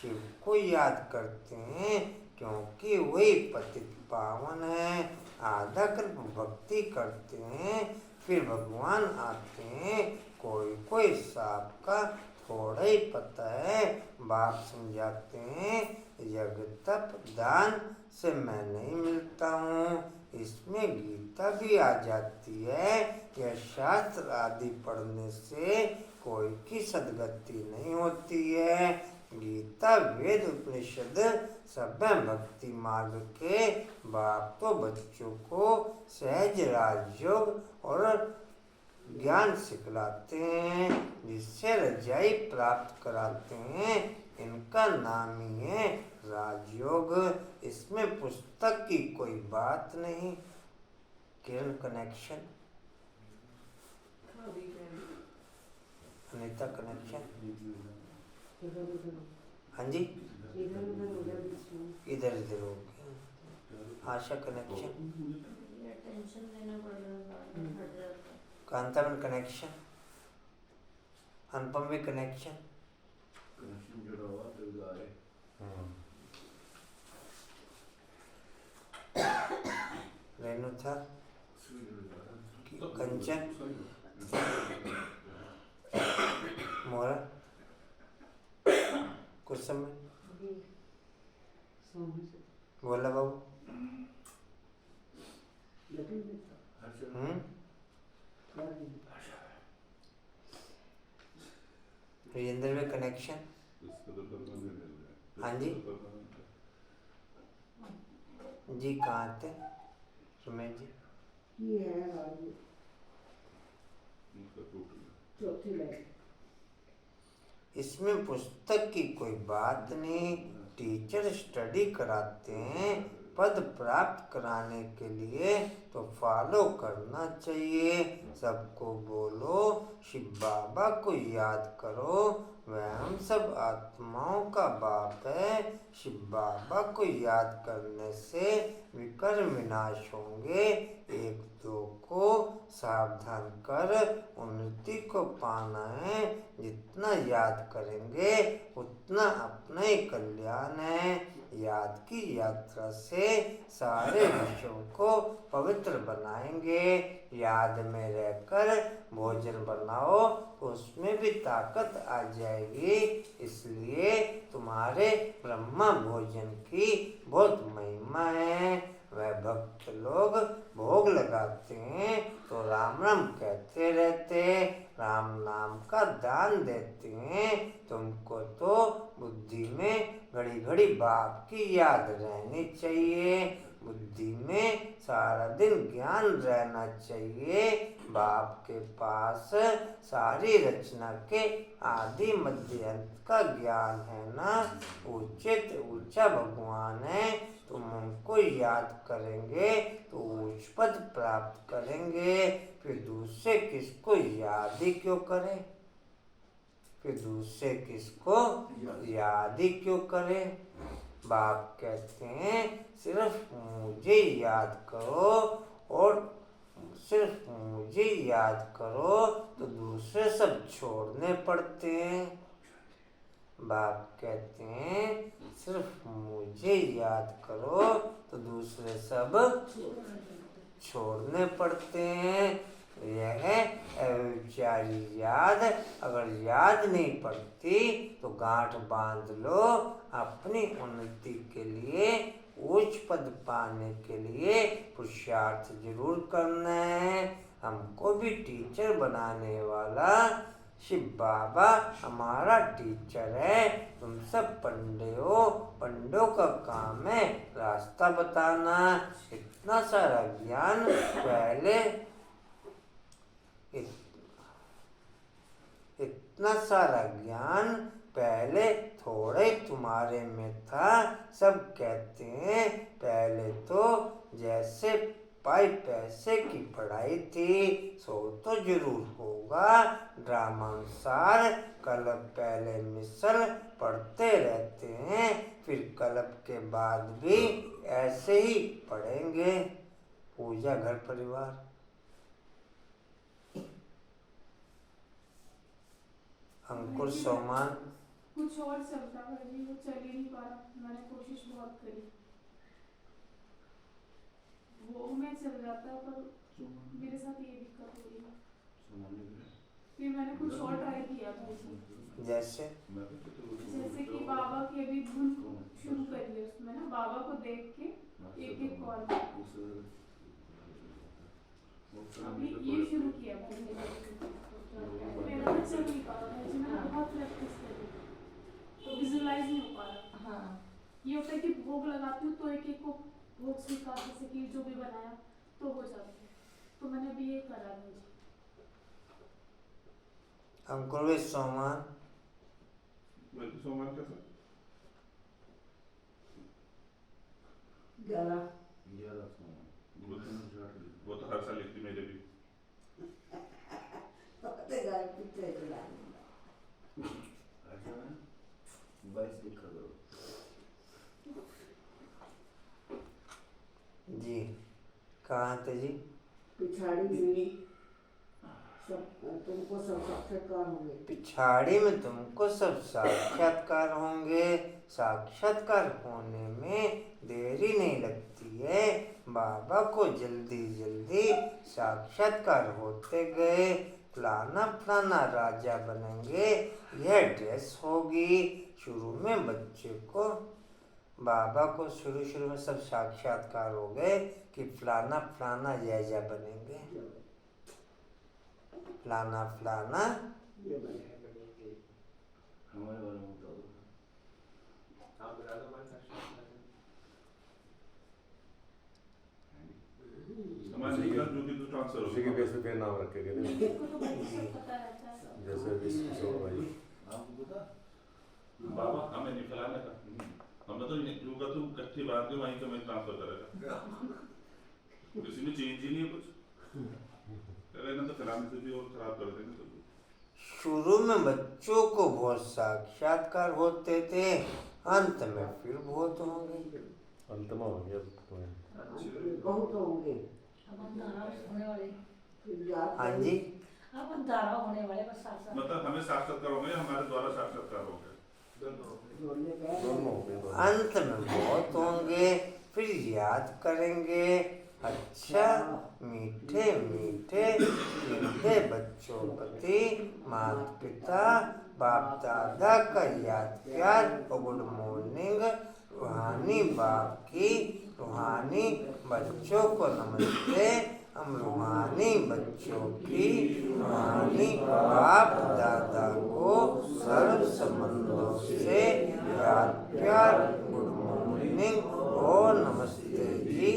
S1: शिव को याद करते हैं क्योंकि वही पतित पावन है। आधा कल्प भक्ति करते हैं, फिर भगवान आते हैं। कोई सांप का थोड़ा ही पता है। बाप समझाते हैं यज्ञ तप दान से मैं नहीं मिलता हूँ, इसमें गीता भी आ जाती है। यह शास्त्र आदि पढ़ने से कोई की सदगति नहीं होती है। गीता वेद उपनिषद सब भक्ति मार्ग के बाप तो बच्चों को सहज राजयोग और ज्ञान सिखलाते हैं, जिससे रजाई प्राप्त कराते हैं। इनका नाम ही है राजयोग। इसमें पुस्तक की कोई बात नहीं। किरण कनेक्शन, अनीता कनेक्शन, हाँ जी,
S7: इधर उधर हो गया बीच में।
S1: इधर इधर हो गया। आशा कनेक्शन,
S5: ये टेंशन लेना पड़ रहा है, बार बार हट जाता है।
S1: कांतावन कनेक्शन, अनुपम भी कनेक्शन,
S8: कनेक्शन जुड़ा हुआ तो आए
S1: रेणु था, कंचन, मोरा, कुछ समय
S7: सामने से
S1: बोला बाबू।
S7: लेकिन क्या नहीं।
S1: वीरेंद्र में कनेक्शन, हाँ जी जी, कहाँ थे सुमेश जी?
S7: ये है आज चौथी लाइन।
S1: इसमें पुस्तक की कोई बात नहीं, टीचर स्टडी कराते हैं, पद प्राप्त कराने के लिए तो फॉलो करना चाहिए। सबको बोलो शिव बाबा को याद करो, वह हम सब आत्माओं का बाप है। शिव बाबा को याद करने से विकर्म विनाश होंगे। एक दो को सावधान कर उन्नति को पाना है। जितना याद करेंगे उतना अपना ही कल्याण है। याद की यात्रा से सारे विश्व को पवित्र बनाएंगे। याद में रहकर भोजन बनाओ तो उसमें भी ताकत आ जाएगी। इसलिए तुम्हारे ब्रह्मा भोजन की बहुत महिमा है। वह भक्त लोग भोग लगाते हैं तो राम राम कहते रहते, राम नाम का दान देते हैं। तुमको तो बुद्धि में घड़ी घड़ी बाप की याद रहनी चाहिए। बुद्धि में सारा दिन ज्ञान रहना चाहिए। बाप के पास सारी रचना के आदि मध्य अंत का ज्ञान है ना। उचित ऊंचा भगवान है। तुम उनको याद करेंगे तो उच्च पद प्राप्त करेंगे। फिर दूसरे किसको याद ही क्यों करें? फिर दूसरे किसको याद ही क्यों करें? बाप कहते हैं सिर्फ मुझे याद करो, और सिर्फ मुझे याद करो तो दूसरे सब छोड़ने पड़ते हैं। बाप कहते हैं सिर्फ मुझे याद करो तो दूसरे सब छोड़ने पड़ते हैं। यह अविचारी याद अगर याद नहीं पड़ती तो गांठ बांध लो। अपनी उन्नति के लिए, उच्च पद पाने के लिए पुरुषार्थ जरूर करना है। हमको भी टीचर बनाने वाला शिव बाबा हमारा टीचर है। तुम सब पंडे हो, पंडों का काम है रास्ता बताना। इतना सारा ज्ञान पहले इतना सारा ज्ञान पहले थोड़े तुम्हारे में था। सब कहते हैं पहले तो जैसे पाई पैसे की पढ़ाई थी सो तो जरूर होगा। ड्रामानुसार कलब पहले मिसल पढ़ते रहते हैं, फिर कलब के बाद भी ऐसे ही पढ़ेंगे। पूजा घर परिवार। अंकुर सोमान।
S9: कुछ और चलता है जी, वो चल ही नहीं पा रहा। मैंने कोशिश बहुत करी, वो मैं चल जाता पर मेरे साथ ये दिक्कत हो रही है। फिर मैंने कुछ और ट्राई किया था इसमें।
S1: जैसे
S9: कि बाबा की अभी धुन शुरू करी है उसमें ना, बाबा को देख के एक एक कॉल अभी ये शुरू किया मेरा तो चल नहीं पा रहा था जी। मैंने बहुत प्रैक्टिस करी तो विजुअलाइज नहीं हो पा रहा।
S5: हाँ,
S9: ये होता है कि भोग लगाती हूँ तो एक एक को भोग स्वीकार, जैसे कि जो भी बनाया तो हो जाता है। तो मैंने अभी ये करा है जी।
S1: अंकुर सोमान।
S8: सोमवार कैसा
S7: 11
S8: वो तो हर साल लिखती मेरे भी।
S7: तो घर पीछे चला
S8: 22 लिखा करो।
S1: जी कहाँ थे जी?
S7: पिछाड़ी में सब तुमको सब साक्षात्कार होंगे।
S1: पिछाड़ी में तुमको सब साक्षात्कार होंगे। साक्षात्कार होने में देरी नहीं लगती है। बाबा को जल्दी जल्दी साक्षात्कार होते गए। फलाना फलाना राजा बनेंगे, यह ड्रेस होगी। शुरू में बच्चे को बाबा को शुरू में सब साक्षात्कार हो गए कि फलाना फलाना जैजा बनेंगे, फलाना फलाना।
S7: ये बनेंगे।
S8: हमारे बारे में बताओ।
S10: आप बता दो हमारे साक्षात्कार।
S8: हमारे निकल जो कि तो ट्रांसफर
S4: उसी के बेस पे फिर नाम रखे गए थे।
S5: मेरे को तो भाई सब पता रहता है सब।
S4: जैसे विश्व किशोर भाई।
S8: आपको पता? बाबा हमें नहीं फैलाने का। हमने तो जो का तू इकट्ठी बात के वहीं का मैं ट्रांसफर करेगा। किसी में चेंज ही नहीं है कुछ। अगर ना तो फैलाने से भी और खराब कर देंगे सब।
S1: शुरू में बच्चों को बहुत साक्षात्कार होते थे, अंत में फिर बहुत होंगे।
S4: अंत में हो गया तो है।
S7: बहुत होंगे।
S3: अब हम धारा होने वाले।
S7: फिर याद
S1: हाँ जी
S3: अब हम धारा होने वाले बस साथ साथ।
S8: मतलब हमें साक्षात्कार होंगे, हमारे द्वारा साक्षात्कार होंगे।
S7: जोड़ने का
S4: दोनों हो गए।
S1: अंत में बहुत होंगे, फिर याद करेंगे। अच्छा मीठे मीठे मीठे बच्चों प्रति माता पिता बाप दादा का याद प्यार और गुड मॉर्निंग। रूहानी बाप की रूहानी बच्चों को नमस्ते। हम रूहानी बच्चों की रूहानी बाप दादा को सर्व संबंधों से याद प्यार गुड मॉर्निंग और नमस्ते जी।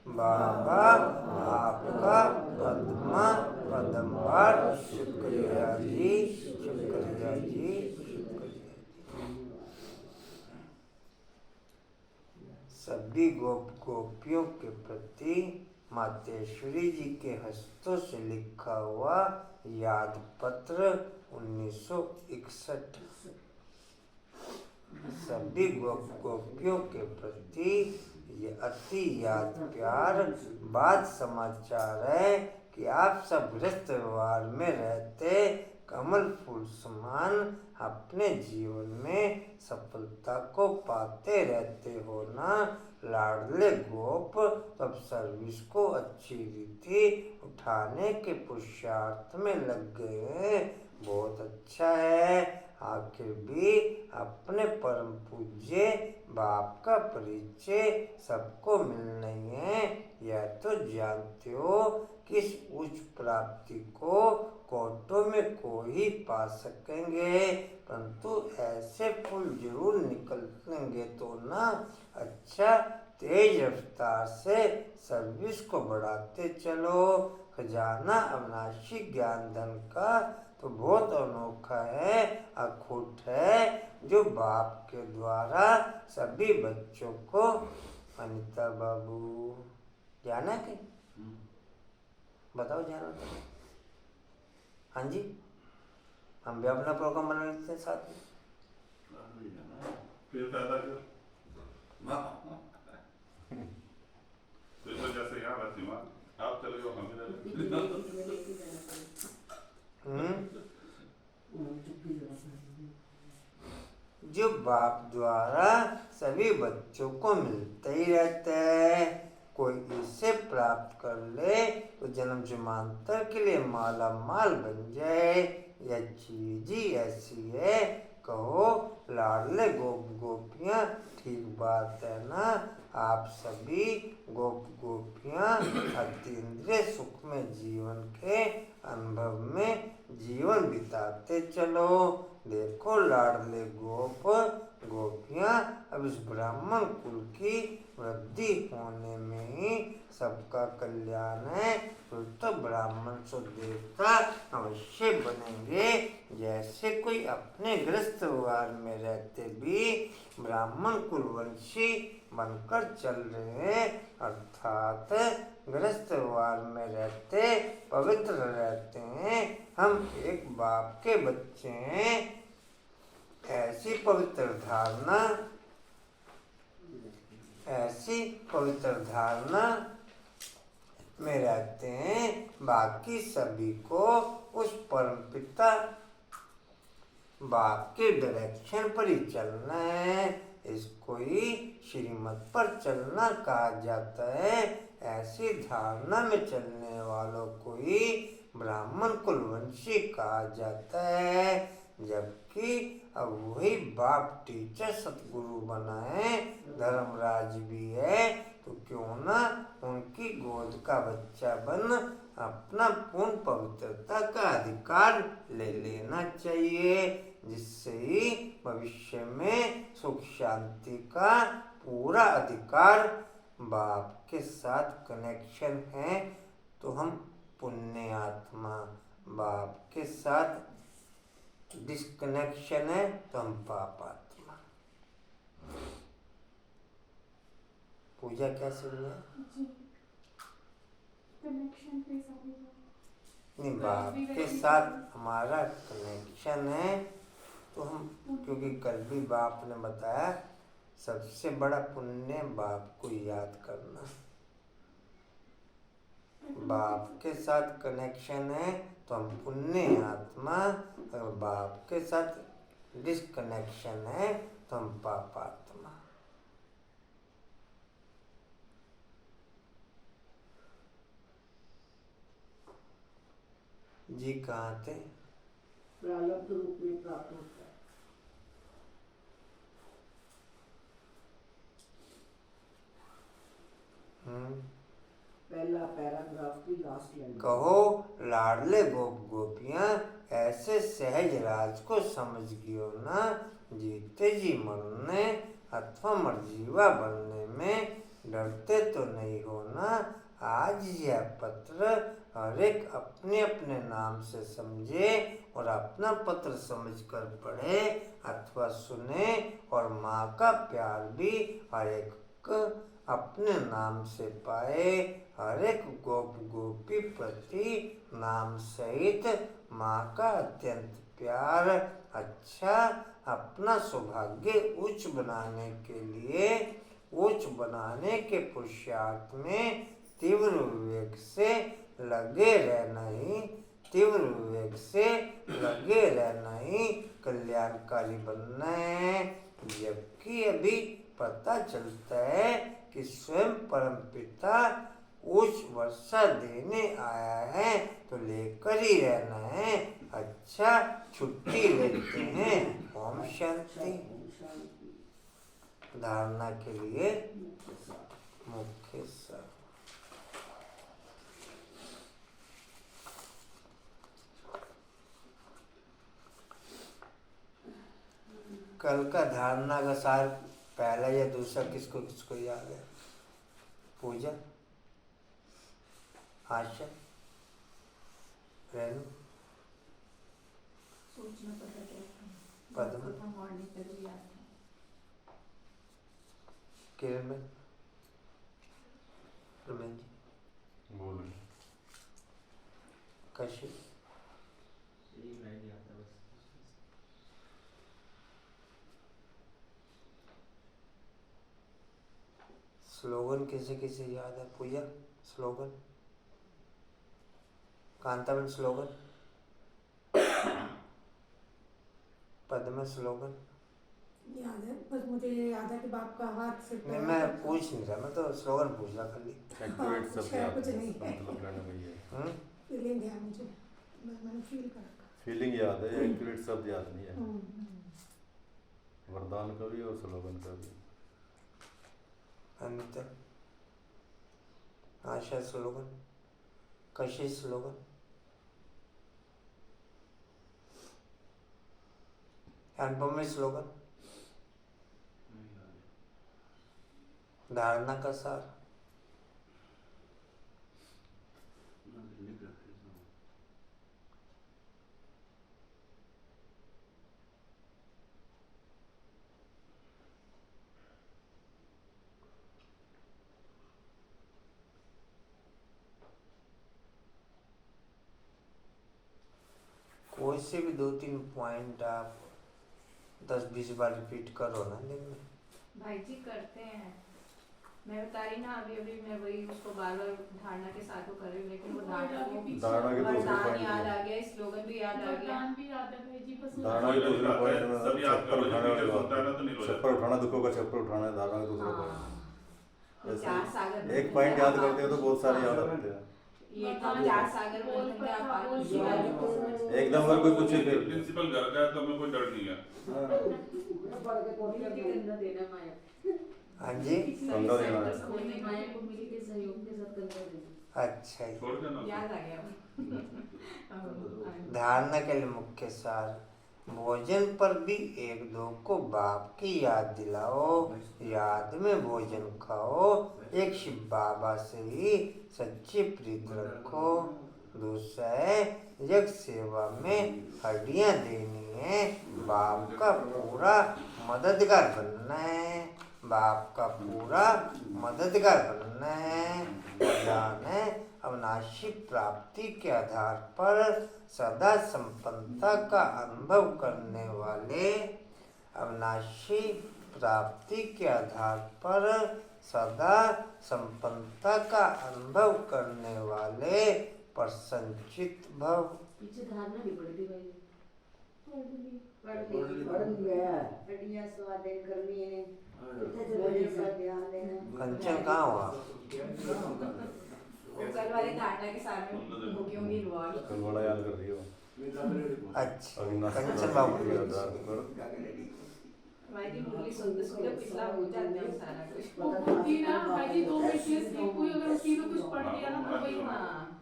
S1: बाबा आपका पद्मा पद्मवार शुक्रिया जी, शुक्रिया जी, शुक्रिया जी। सभी गोपियों के प्रति मातेश्वरी जी के हस्तों से लिखा हुआ याद पत्र 1961। सभी गोपियों के प्रति ये अति याद प्यार बात समाचार है कि आप सब गृहस्थ व्यवहार में रहते कमल फूल समान अपने जीवन में सफलता को पाते रहते हो ना लाडले गोप। तब सर्विस को अच्छी रीति उठाने के पुरुषार्थ में लग गए हैं। बहुत अच्छा है। आखिर भी अपने परम पूज्य बाप का परिचय सबको मिल नहीं है, यह तो जानते हो। किस उच्च प्राप्ति को कोटों में कोई पा सकेंगे, परंतु ऐसे फूल जरूर निकलेंगे तो ना। अच्छा तेज रफ्तार से सर्विस को बढ़ाते चलो। खजाना अविनाशी ज्ञान धन का तो बहुत अनोखा है, अखूट है, जो बाप के द्वारा सभी बच्चों को। अनिता बाबू जाना कि बताओ जाना तो? हाँ जी हम भी अपना प्रोग्राम बना लेते हैं साथ में।
S8: फिर फायदा क्या? तो जैसे यहाँ रहती माँ आप चले जाओ हम
S1: जो बाप द्वारा सभी बच्चों को मिलते ही रहता है। कोई इसे प्राप्त कर ले तो जन्म जन्मांतर के लिए माला माल बन जाए। यह चीज ही ऐसी है, कहो लाडले गोप गोपियाँ, ठीक बात है ना। आप सभी गोप गोपियाँ अतीन्द्रिय सुख में जीवन के अनुभव में जीवन बिताते चलो। देखो लाडले गोप गोपियाँ अब इस ब्राह्मण कुल की वृद्धि होने में ही सबका कल्याण है। फिर तो ब्राह्मण सो देवता अवश्य बनेंगे। जैसे कोई अपने गृहस्थ व्यवहार में रहते भी ब्राह्मण कुलवंशी बनकर चल रहे हैं, अर्थात गृहस्थ व्यवहार में रहते पवित्र रहते हैं। हम एक बाप के बच्चे हैं, ऐसी पवित्र धारणा में रहते हैं, बाकी सभी को उस परम पिता बाप के डायरेक्शन पर ही चलना है। इसको ही श्रीमत पर चलना कहा जाता है। ऐसी धारणा में चलने वालों को ही ब्राह्मण कुलवंशी कहा जाता है। जबकि अब वही बाप टीचर सतगुरु बना है, धर्मराज भी है, तो क्यों ना उनकी गोद का बच्चा बन अपना पूर्ण पवित्रता का अधिकार ले लेना चाहिए, जिससे ही भविष्य में सुख शांति का पूरा अधिकार बाप के साथ कनेक्शन है। तो हम पुण्य आत्मा, बाप के साथ डिस्कनेक्शन है तो हम पाप आत्मा। पूजा क्या सुन है?
S9: जी कनेक्शन पे सारी बात।
S1: नहीं, बाप के साथ हमारा कनेक्शन है तो हम, क्योंकि कल भी बाप ने बताया सबसे बड़ा पुण्य बाप को याद करना। बाप के साथ कनेक्शन है तो हम पुण्य आत्मा, अगर बाप के साथ डिस्कनेक्शन है तो हम पाप आत्मा। जी कहाँ थे?
S2: प्रारब्ध रूप में प्राप्त होता है। पहला पैराग्राफ की लास्ट लाइन।
S1: कहो लाडले गोप गोपियां, ऐसे सहज राज को समझ गियो ना, जीते जी मरने अथवा मरजीवा बनने में डरते तो नहीं हो ना। आज यह पत्र हर एक अपने अपने नाम से समझे और अपना पत्र समझकर पढ़े अथवा सुने, और माँ का प्यार भी हर एक अपने नाम से पाए। हर एक गोप गोपी प्रति नाम सहित माँ का अत्यंत प्यार। अच्छा, अपना सौभाग्य उच्च बनाने के लिए, उच्च बनाने के पुरुषार्थ में तीव्र विवेक से लगे रहना ही, तीव्र विवेक से लगे रहना ही कल्याणकारी बनना है। जबकि अभी पता चलता है कि स्वयं परम पिता उच्च वर्षा देने आया है तो लेकर ही रहना है। अच्छा, छुट्टी लेते हैं। ओम शांति। धारणा के लिए मुख्य सार। कल का धारणा का सार पहला या दूसरा किसको किसको याद है? पूजा, आशा, रेणु,
S6: सोचना पड़ता क्या
S1: पद्म,
S6: प्रथम वाणी पे भी याद है।
S1: किरण, रमेश जी,
S4: बोल रहे
S1: कशिश,
S10: यही मैं नहीं आता बस।
S1: स्लोगन किसे किसे याद है? पूजा स्लोगन, कांतावन स्लोगन, पद्म स्लोगन।
S3: याद है, बस मुझे ये याद है कि बाप का हाथ से
S1: नहीं, मैं पूछ नहीं रहा, मैं तो स्लोगन पूछ रहा खाली।
S4: एक्टिवेट सब
S3: कुछ
S4: याद
S3: कुछ
S4: है,
S3: नहीं है।
S4: मतलब कहने में ये है।
S3: फीलिंग है मुझे, मैंने फील करा।
S4: फीलिंग याद है, एक्टिवेट शब्द याद नहीं है।
S3: हम्म।
S4: वरदान का भी और स्लोगन का भी।
S1: अंत, आशा स्लोगन, कशिश स्लोगन, अनुपम स्लोगन, धारणा का सार, कोई से भी 2-3 पॉइंट आप 10-20 बार रिपीट करो ना दिन में।
S6: भाई जी करते हैं, मैं बता रही ना अभी अभी मैं वही उसको बार बार धारणा के साथ वो कर रही हूँ, लेकिन वो धारणा
S4: धारणा के दूसरे
S6: वरदान
S4: पॉइंट
S6: याद
S4: में
S6: आ गया, स्लोगन भी याद आ गया।
S9: वरदान भी याद है भाई जी, बस
S4: धारणा के दूसरे पॉइंट में
S8: सब याद
S4: छप्पर
S8: करो,
S4: उठाने वाली
S8: जो
S4: बात
S8: होता है ना तो नहीं हो
S4: छप्पर उठाना, दुखों का छप्पर उठाना है धारणा के दूसरे
S6: हाँ,
S4: पॉइंट।
S6: वो चार सागर
S4: एक पॉइंट याद करते हो तो बहुत सारे याद रहते हैं।
S6: ये तो चार सागर बोलते हैं आप
S4: एकदम अगर कोई पूछे फिर
S8: प्रिंसिपल घर का है तो हमें कोई डर नहीं है।
S7: पढ़ के तो नहीं
S6: गंदा देना माया
S1: हाँ जी,
S4: गंदा देना है।
S5: स्कूल में माया को मिली के सहयोग के साथ गंदा देना।
S1: अच्छा जी।
S8: छोड़ देना।
S6: याद आ गया।
S1: धारणा के लिए मुख्य सार, भोजन पर भी एक दो को बाप की याद दिलाओ, याद में भोजन खाओ, एक शिव बाबा से ही सच्ची प्रीत रखो। दूसरा है जग सेवा में हड्डियां देनी है, बाप का पूरा मददगार बनना है, बाप का पूरा मददगार बनना है। वरदान है अविनाशी प्राप्ति के आधार पर सदा संपन्नता का अनुभव करने वाले, अविनाशी प्राप्ति के आधार पर सदा संपन्नता का अनुभव करने वाले प्रसन्नचित भव।
S5: पीछे धारणा भी पड़ गई भाई।
S7: पढ़ लिया है।
S5: हड्डियां स्वाधीन करनी है,
S7: भोजन
S5: पर ध्यान देना।
S1: कंचन कहाँ हुआ?
S6: वो कल वाले धारणा के साथ में हो गई होंगी इन्वॉल्व।
S4: कल वाला याद कर रही हो।
S1: अच्छा,
S4: अविनाशी
S1: कंचन
S4: प्राप्ति
S1: बाबू
S4: के आधार पर
S6: भाई जी मुरली सुनते सुनते पिछला भूल जाते हैं सारा कुछ।
S9: वो होती ना भाई जी 2 मिनट की स्लीप हुई, अगर उसी में कुछ पढ़ लिया ना तो वही
S6: हाँ,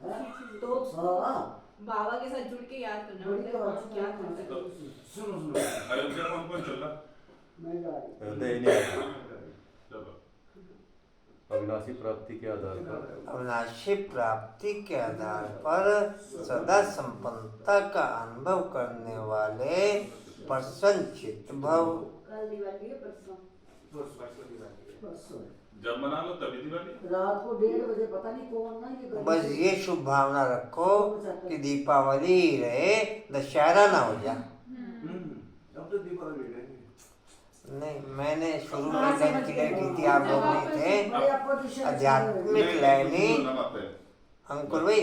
S6: तो
S7: हाँ
S6: बाबा के साथ जुड़ के याद करना मतलब हम क्या कर सकते हैं।
S8: सुनो अयोध्या कौन कौन चल रहा?
S7: मैं जा रही
S4: कहते ही नहीं आता।
S8: चलो।
S4: अविनाशी प्राप्ति के आधार पर
S1: अविनाशी प्राप्ति के आधार पर सदा संपन्नता का अनुभव करने वाले प्रसन्नचित भव।
S5: कल दिवाली है परसों।
S7: परसों
S8: जब मना लो तभी दिवाली।
S7: रात को 1:30 बजे पता नहीं कौन ना ये गली
S1: बस ये शुभ भावना रखो कि दीपावली ही रहे, दशहरा ना हो जाए।
S10: अब तो दीपावली रहेगी।
S1: नहीं, मैंने शुरू में जब क्लियर की थी, आप लोग नहीं थे।
S7: बड़े अपोजिशन
S1: आध्यात्मिक लैनी
S8: बात है।
S1: अंकुर भाई,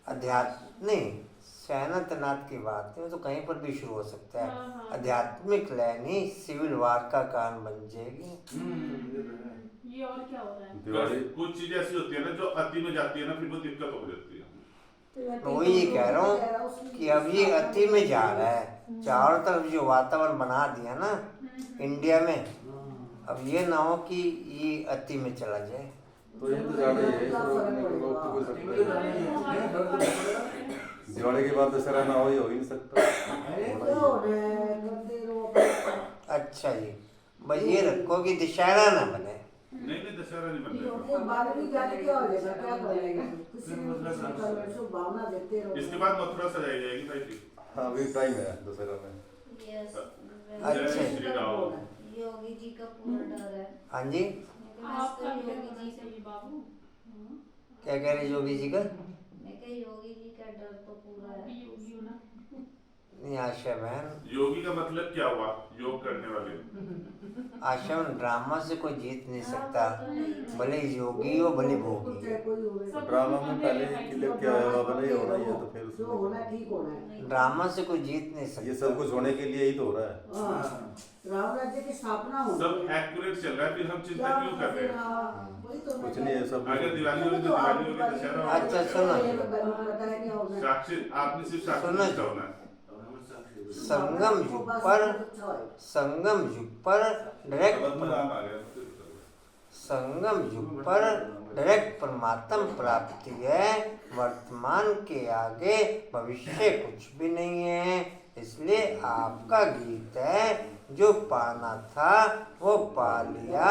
S1: अध्यात्म नहीं, सैनतनाथ की बात है तो कहीं पर भी शुरू हो सकता है। आध्यात्मिक लैनी सिविल वार का कारण बन जाएगी।
S9: ये और क्या हो रहा है?
S4: दिवाली
S8: कुछ चीजें ऐसी होती है ना जो अति में जाती है ना, फिर वो दिक्कत हो जाती है।
S1: मैं वही ये कह रहा हूँ कि अब ये अति में जा रहा है। चारों तरफ जो वातावरण बना दिया ना इंडिया में, अब ये ना हो कि ये अति में चला जाए।
S4: तो ये तो जाना ही है, इसको रोकने को रोक तो कोई सकता नहीं। दिवाली के बाद दशहरा ना हो, ये हो ही नहीं सकता।
S1: अच्छा जी, बस ये रखो कि दशहरा ना बने।
S8: नहीं दशहरा नहीं बनेगा।
S7: ये बारहवीं जाने क्या हो जाएगा, क्या करेगा? किसी ने कुछ नहीं करना, शुभ भावना देते रहो।
S8: इसके बाद मथुरा सजाई जाएगी भाई जी।
S4: हाँ अभी टाइम है दशहरा में।
S5: यस।
S1: अच्छा।
S8: जय श्री राम।
S5: योगी जी का पूरा डर है।
S1: हाँ जी,
S9: आपका
S5: योगी
S9: योगी
S5: जी
S9: जी से बाबू।
S1: क्या कह रहे योगी जी का?
S5: मैं कह योगी जी का डर तो पूरा है।
S9: योगी हो ना।
S1: नहीं, आशा बहन,
S8: योगी का मतलब क्या हुआ? योग करने वाले।
S1: आशा बहन, ड्रामा से कोई जीत नहीं सकता, भले योगी हो भले भोगी
S7: चाहे
S1: हो।
S7: कोई हो,
S9: सब
S4: ड्रामा
S9: कुछ
S4: में
S9: होने
S4: पहले
S9: हैं,
S4: क्लियर
S9: सब
S4: किया है बाबा ने, ये होना ही है तो
S7: जो
S4: फिर
S7: होना है ठीक होना है।
S1: ड्रामा से कोई जीत नहीं
S4: ये
S1: सकता।
S4: सब कुछ होने के लिए ही तो हो रहा है।
S7: हाँ, राम राज्य की स्थापना हो
S8: सब एक्यूरेट चल रहा है, फिर हम चिंता क्यों कर रहे हैं?
S7: वही तो
S4: कुछ नहीं है, सब
S8: अगर दिवाली होगी तो दिवाली होगी, दशहरा होगा।
S1: अच्छा, सुनो।
S7: पता है क्या होना है।
S8: साक्षी आपने सिर्फ साक्षी
S1: सुनो।
S8: निष्ठा होना है।
S1: संगम युग पर, संगम युग पर डायरेक्ट
S8: समझ में आ गया।
S1: संगम युग पर डायरेक्ट परमात्म प्राप्ति है। वर्तमान के आगे भविष्य कुछ भी नहीं है। इसलिए आपका गीत है, जो पाना था वो पा लिया,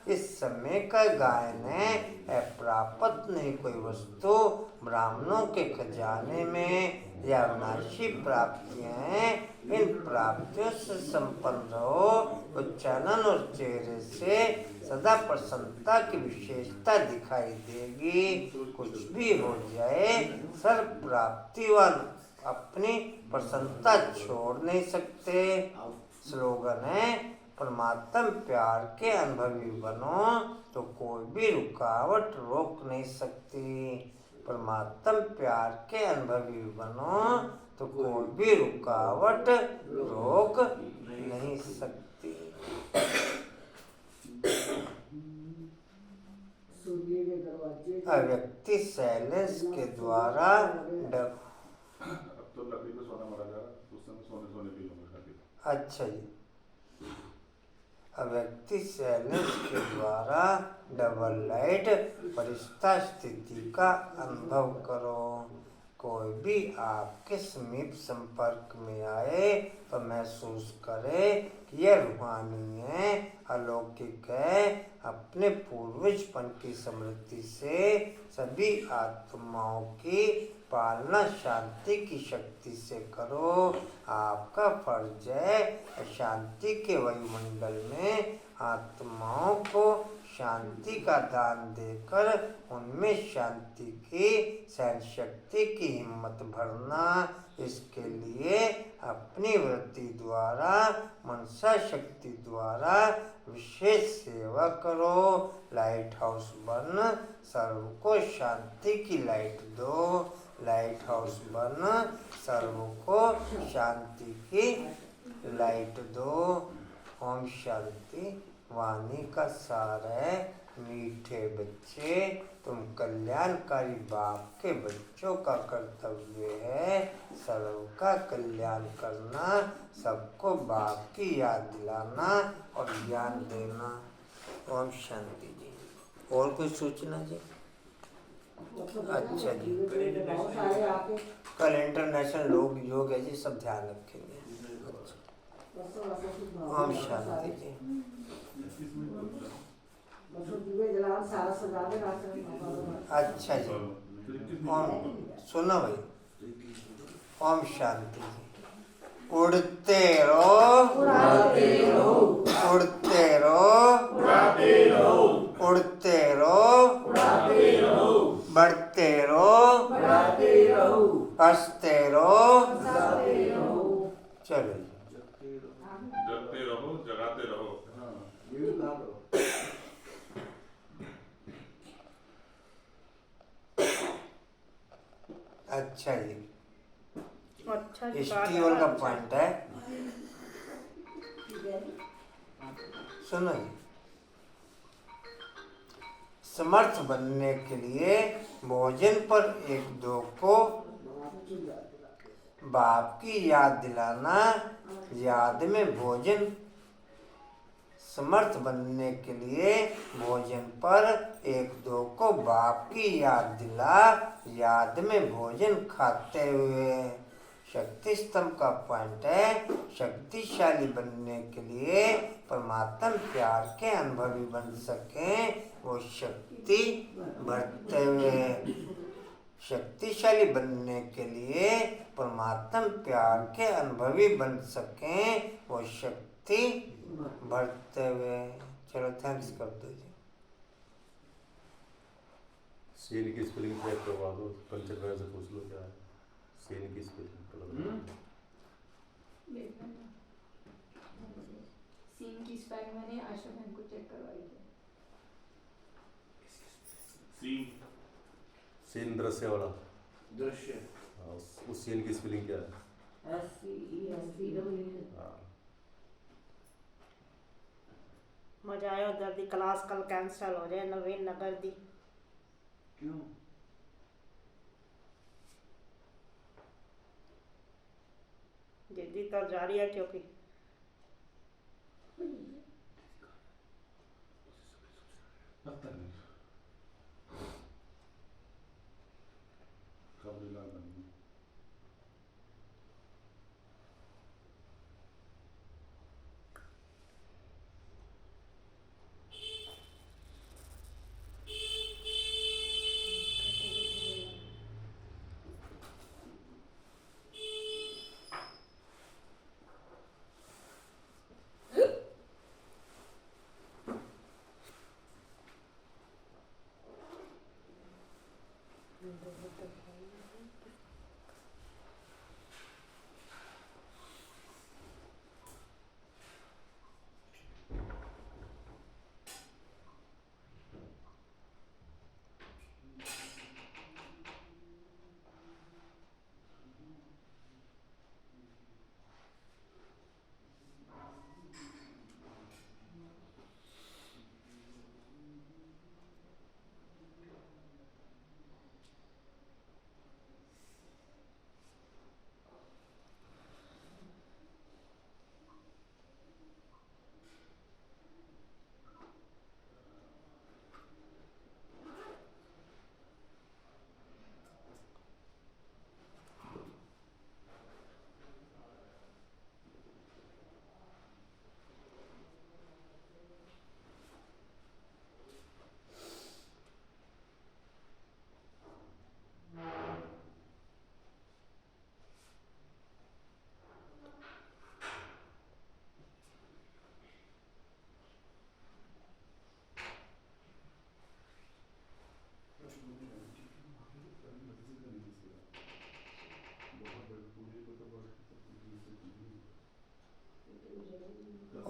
S1: इस समय का गायन है प्राप्त नहीं कोई वस्तु ब्राह्मणों के खजाने में। यह अविनाशी प्राप्तियां हैं, इन प्राप्तियों से संपन्न रहो। उच्चारण और चेहरे से सदा प्रसन्नता की विशेषता दिखाई देगी। कुछ भी हो जाए, सर्व प्राप्तिवान अपनी प्रसन्नता छोड़ नहीं सकते। स्लोगन है, परमात्म प्यार के अनुभवी बनो तो कोई भी रुकावट रोक नहीं सकती। परमात्म प्यार के अनुभवी बनो तो कोई भी रुकावट रोक नहीं सकती।
S7: सूर्य के दरवाजे
S1: अव्यक्ति साइलेंस के द्वारा
S8: अब तो लकड़ी पे सोना मारा जा रहा है, उस समय सोने की लूंगा खाती।
S1: अच्छा जी। अव्यक्ति साइलेंस के द्वारा डबल लाइट परिस्था स्थिति का अनुभव करो। कोई भी आपके समीप संपर्क में आए तो महसूस करे कि यह रूहानी है, अलौकिक है। अपने पूर्वजपन की स्मृति से सभी आत्माओं की पालना शांति की शक्ति से करो। आपका फर्ज है अशांति के वायुमंडल में आत्माओं को शांति का दान देकर उनमें शांति की सहन शक्ति की हिम्मत भरना। इसके लिए अपनी वृत्ति द्वारा मनसा शक्ति द्वारा विशेष सेवा करो। लाइट हाउस बन सर्व को शांति की लाइट दो। लाइट हाउस बन सर्व को शांति की लाइट दो। ओम शांति। वाणी का सार है, मीठे बच्चे तुम कल्याणकारी बाप के बच्चों का कर्तव्य है सर्व का कल्याण करना, सबको बाप की याद दिलाना और ज्ञान देना। ओम शांति जी। और कोई सूचना जी? अच्छा जी।
S7: बहुत सारे आके
S1: कल इंटरनेशनल लोग योग है जी, सब ध्यान रखेंगे। ओम शांति जी।
S7: सारा सजा के रास्ते
S1: अच्छा जी। ओम सुनो भाई। ओम शांति जी। उड़ते रहो, उड़ते रहो, उड़ते रहो, उड़ते रहो, बढ़ते रहो, हंसते रहो। चलो
S8: जगते रहो, जगाते रहो।
S10: ये भी कहा करो।
S1: अच्छा जी।
S3: अच्छा जी,
S1: स्टीवल का पॉइंट है, सुनो जी। समर्थ बनने के लिए भोजन पर एक दो को बाप की याद दिलाना। याद में भोजन। समर्थ बनने के लिए भोजन पर एक दो को बाप की याद दिला। याद में भोजन खाते हुए। शक्ति स्तंभ का पॉइंट है, शक्तिशाली बनने के लिए परमात्मा प्यार के अनुभवी बन सके वो शक्ति बढ़ते हुए। शक्तिशाली बनने के लिए परमात्मा प्यार के अनुभवी बन सके वो शक्ति बढ़ते हुए। चलो थैंक्स कर दो जी।
S4: सीन की स्पेलिंग चेक करवा दो, पंचर भाई से पूछ लो क्या है सीन की स्पेलिंग।
S6: सीन की स्पेलिंग मैंने आशा मैम को चेक करवाई थी।
S8: सीन
S4: सीन दृश्य वाला।
S10: दृश्य।
S4: हाँ, उस सीन की स्पेलिंग क्या है?
S2: SCENCW।
S4: हाँ।
S3: मजा आया उधर दी क्लास कल कैंसिल हो जाए, नवीन नगर दी।
S10: क्यों?
S3: दीदी तो जा रही है क्योंकि
S8: पता नहीं कब मिला नहीं।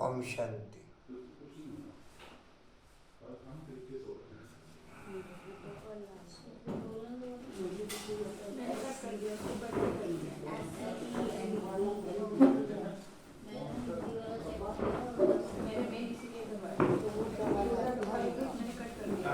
S1: ओम शांति।
S6: मैंने इसीलिए करवाया, मैंने कट कर दिया।